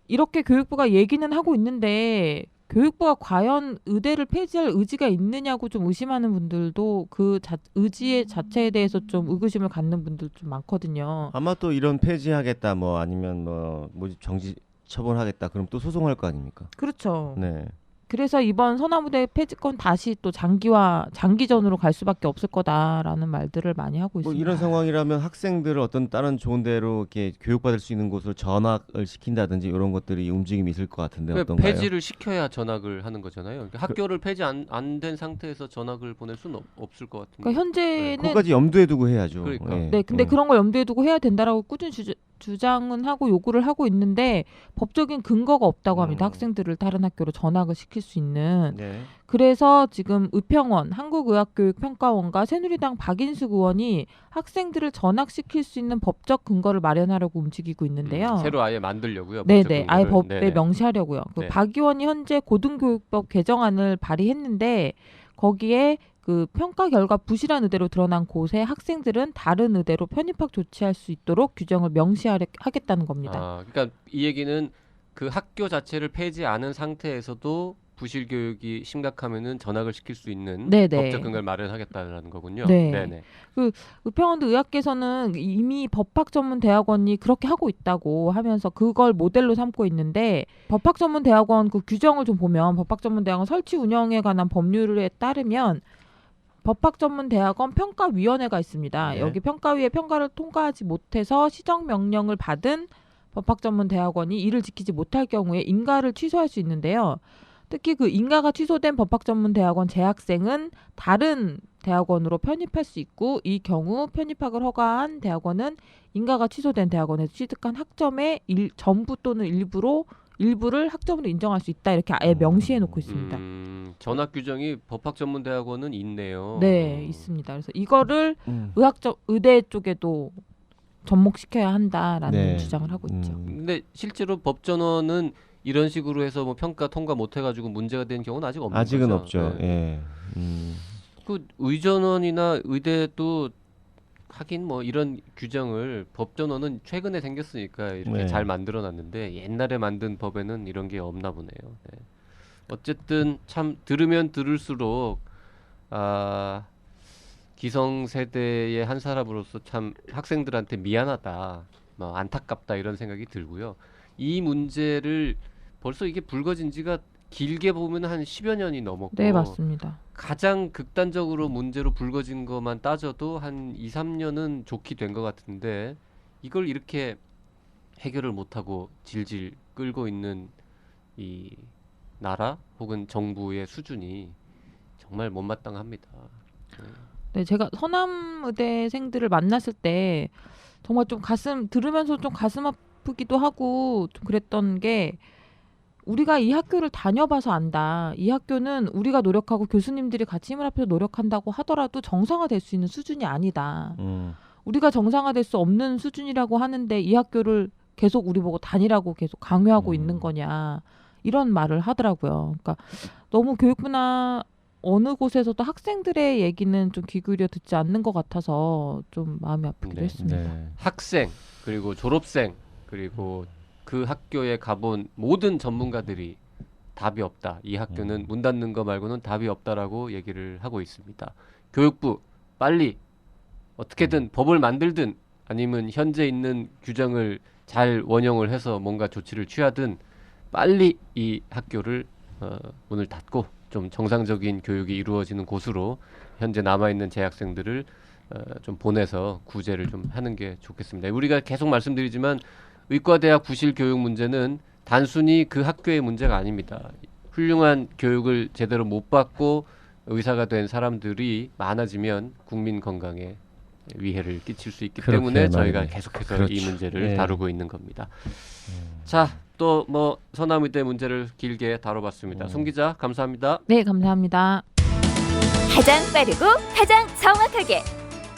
이렇게 교육부가 얘기는 하고 있는데 교육부가 과연 의대를 폐지할 의지가 있느냐고 좀 의심하는 분들도 그 의지 자체에 대해서 좀 의구심을 갖는 분들 좀 많거든요. 아마 또 이런 폐지하겠다 뭐 아니면 뭐 모집 정지 처분하겠다 그럼 또 소송할 거 아닙니까? 그렇죠. 네. 그래서 이번 서남의대 폐지건 다시 또 장기전으로 갈 수밖에 없을 거다라는 말들을 많이 하고 뭐 있습니다. 이런 상황이라면 학생들을 어떤 다른 좋은 데로 이렇게 교육받을 수 있는 곳으로 전학을 시킨다든지 이런 것들이 움직임이 있을 것 같은데 어떤가요? 폐지를 시켜야 전학을 하는 거잖아요. 그러니까 학교를 폐지 안 된 상태에서 전학을 보낼 수는 없을 것 같은데. 그러니까 현재는 그것까지 염두에 두고 해야죠. 그러니까. 예. 네, 근데 그런 걸 염두에 두고 해야 된다라고 꾸준히 주장은 하고 요구를 하고 있는데 법적인 근거가 없다고 합니다. 학생들을 다른 학교로 전학을 시킬 수 있는. 네. 그래서 지금 의평원, 한국의학교육평가원과 새누리당 박인숙 의원이 학생들을 전학시킬 수 있는 법적 근거를 마련하려고 움직이고 있는데요. 새로 아예 만들려고요. 네네, 아예 법적 법에 근거를. 명시하려고요. 네. 박 의원이 현재 고등교육법 개정안을 발의했는데 거기에 그 평가 결과 부실한 의대로 드러난 곳에 학생들은 다른 의대로 편입학 조치할 수 있도록 규정을 명시하겠다는 겁니다. 아, 그러니까 이 얘기는 그 학교 자체를 폐지 않은 상태에서도 부실 교육이 심각하면은 전학을 시킬 수 있는 네네. 법적 근거를 마련하겠다는 거군요. 네. 네네. 의평원대 의학계에서는 이미 법학전문대학원이 그렇게 하고 있다고 하면서 그걸 모델로 삼고 있는데 법학전문대학원 그 규정을 좀 보면 법학전문대학원 설치 운영에 관한 법률에 따르면 법학전문대학원 평가위원회가 있습니다. 네. 여기 평가위의 평가를 통과하지 못해서 시정명령을 받은 법학전문대학원이 이를 지키지 못할 경우에 인가를 취소할 수 있는데요. 특히 그 인가가 취소된 법학전문대학원 재학생은 다른 대학원으로 편입할 수 있고 이 경우 편입학을 허가한 대학원은 인가가 취소된 대학원에서 취득한 학점의 전부 또는 일부를 학점으로 인정할 수 있다 이렇게 아예 명시해 놓고 있습니다. 전학 규정이 법학전문대학원은 있네요. 네, 있습니다. 그래서 이거를 음. 의대 쪽에도 접목시켜야 한다라는 네. 주장을 하고 있죠. 근데 실제로 법전원은 이런 식으로 해서 뭐 평가 통과 못 해가지고 문제가 된 경우는 아직 없는 아직은 거죠. 없죠. 네. 예. 그 의전원이나 의대도 하긴 뭐 이런 규정을 법전원은 최근에 생겼으니까 이렇게 네. 잘 만들어놨는데 옛날에 만든 법에는 이런 게 없나 보네요. 네. 어쨌든 참 들으면 들을수록 기성세대의 한 사람으로서 참 학생들한테 미안하다, 뭐 안타깝다 이런 생각이 들고요. 이 문제를 벌써 이게 불거진 지가 길게 보면 한 10여 년이 넘었고 네, 맞습니다. 가장 극단적으로 문제로 불거진 것만 따져도 한 2, 3년은 좋게 된 것 같은데 이걸 이렇게 해결을 못하고 질질 끌고 있는 이 나라 혹은 정부의 수준이 정말 못마땅합니다. 네, 제가 서남의대생들을 만났을 때 정말 좀 들으면서 좀 가슴 아프기도 하고 좀 그랬던 게 우리가 이 학교를 다녀봐서 안다. 이 학교는 우리가 노력하고 교수님들이 같이 힘을 합해서 노력한다고 하더라도 정상화될 수 있는 수준이 아니다. 우리가 정상화될 수 없는 수준이라고 하는데 이 학교를 계속 우리 보고 다니라고 계속 강요하고 있는 거냐. 이런 말을 하더라고요. 그러니까 너무 교육부나 어느 곳에서도 학생들의 얘기는 좀 귀 기울여 듣지 않는 것 같아서 좀 마음이 아프기도 네. 했습니다. 네. 학생 그리고 졸업생 그리고 그 학교에 가본 모든 전문가들이 답이 없다. 이 학교는 문 닫는 거 말고는 답이 없다라고 얘기를 하고 있습니다. 교육부 빨리 어떻게든 법을 만들든 아니면 현재 있는 규정을 잘 원용을 해서 뭔가 조치를 취하든 빨리 이 학교를 문을 닫고 좀 정상적인 교육이 이루어지는 곳으로 현재 남아있는 재학생들을 좀 보내서 구제를 좀 하는 게 좋겠습니다. 우리가 계속 말씀드리지만 의과대학 부실 교육 문제는 단순히 그 학교의 문제가 아닙니다. 훌륭한 교육을 제대로 못 받고 의사가 된 사람들이 많아지면 국민 건강에 위해를 끼칠 수 있기 그렇게 때문에 저희가 말이네. 계속해서 그렇죠. 이 문제를 예. 다루고 있는 겁니다. 자, 또 뭐 서남의대 문제를 길게 다뤄봤습니다. 송 기자 감사합니다. 네, 감사합니다. 가장 빠르고 가장 정확하게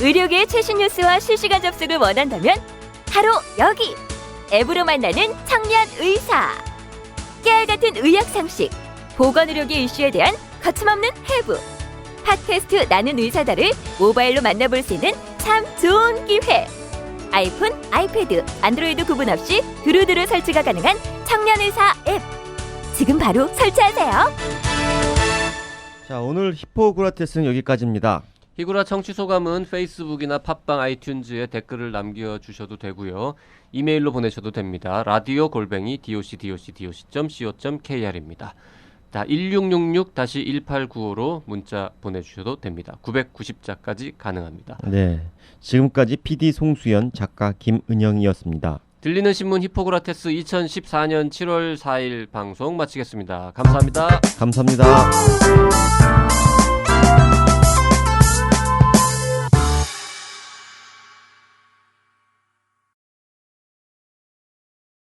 의료계의 최신 뉴스와 실시간 접속을 원한다면 바로 여기 앱으로 만나는 청년 의사. 깨알같은 의학 상식, 보건의료계 이슈에 대한 거침없는 해부. 팟캐스트 나는 의사다를 모바일로 만나볼 수 있는 참 좋은 기회. 아이폰, 아이패드, 안드로이드 구분 없이 두루두루 설치가 가능한 청년의사 앱. 지금 바로 설치하세요. 자, 오늘 히포크라테스는 여기까지입니다. 히구라 청취 소감은 페이스북이나 팟빵, 아이튠즈에 댓글을 남겨주셔도 되고요. 이메일로 보내셔도 됩니다. radio@doc.co.kr입니다. 자, 1666-1895로 문자 보내주셔도 됩니다. 990자까지 가능합니다. 네. 지금까지 PD 송수연, 작가 김은영이었습니다. 들리는 신문 히포크라테스 2014년 7월 4일 방송 마치겠습니다. 감사합니다. 감사합니다.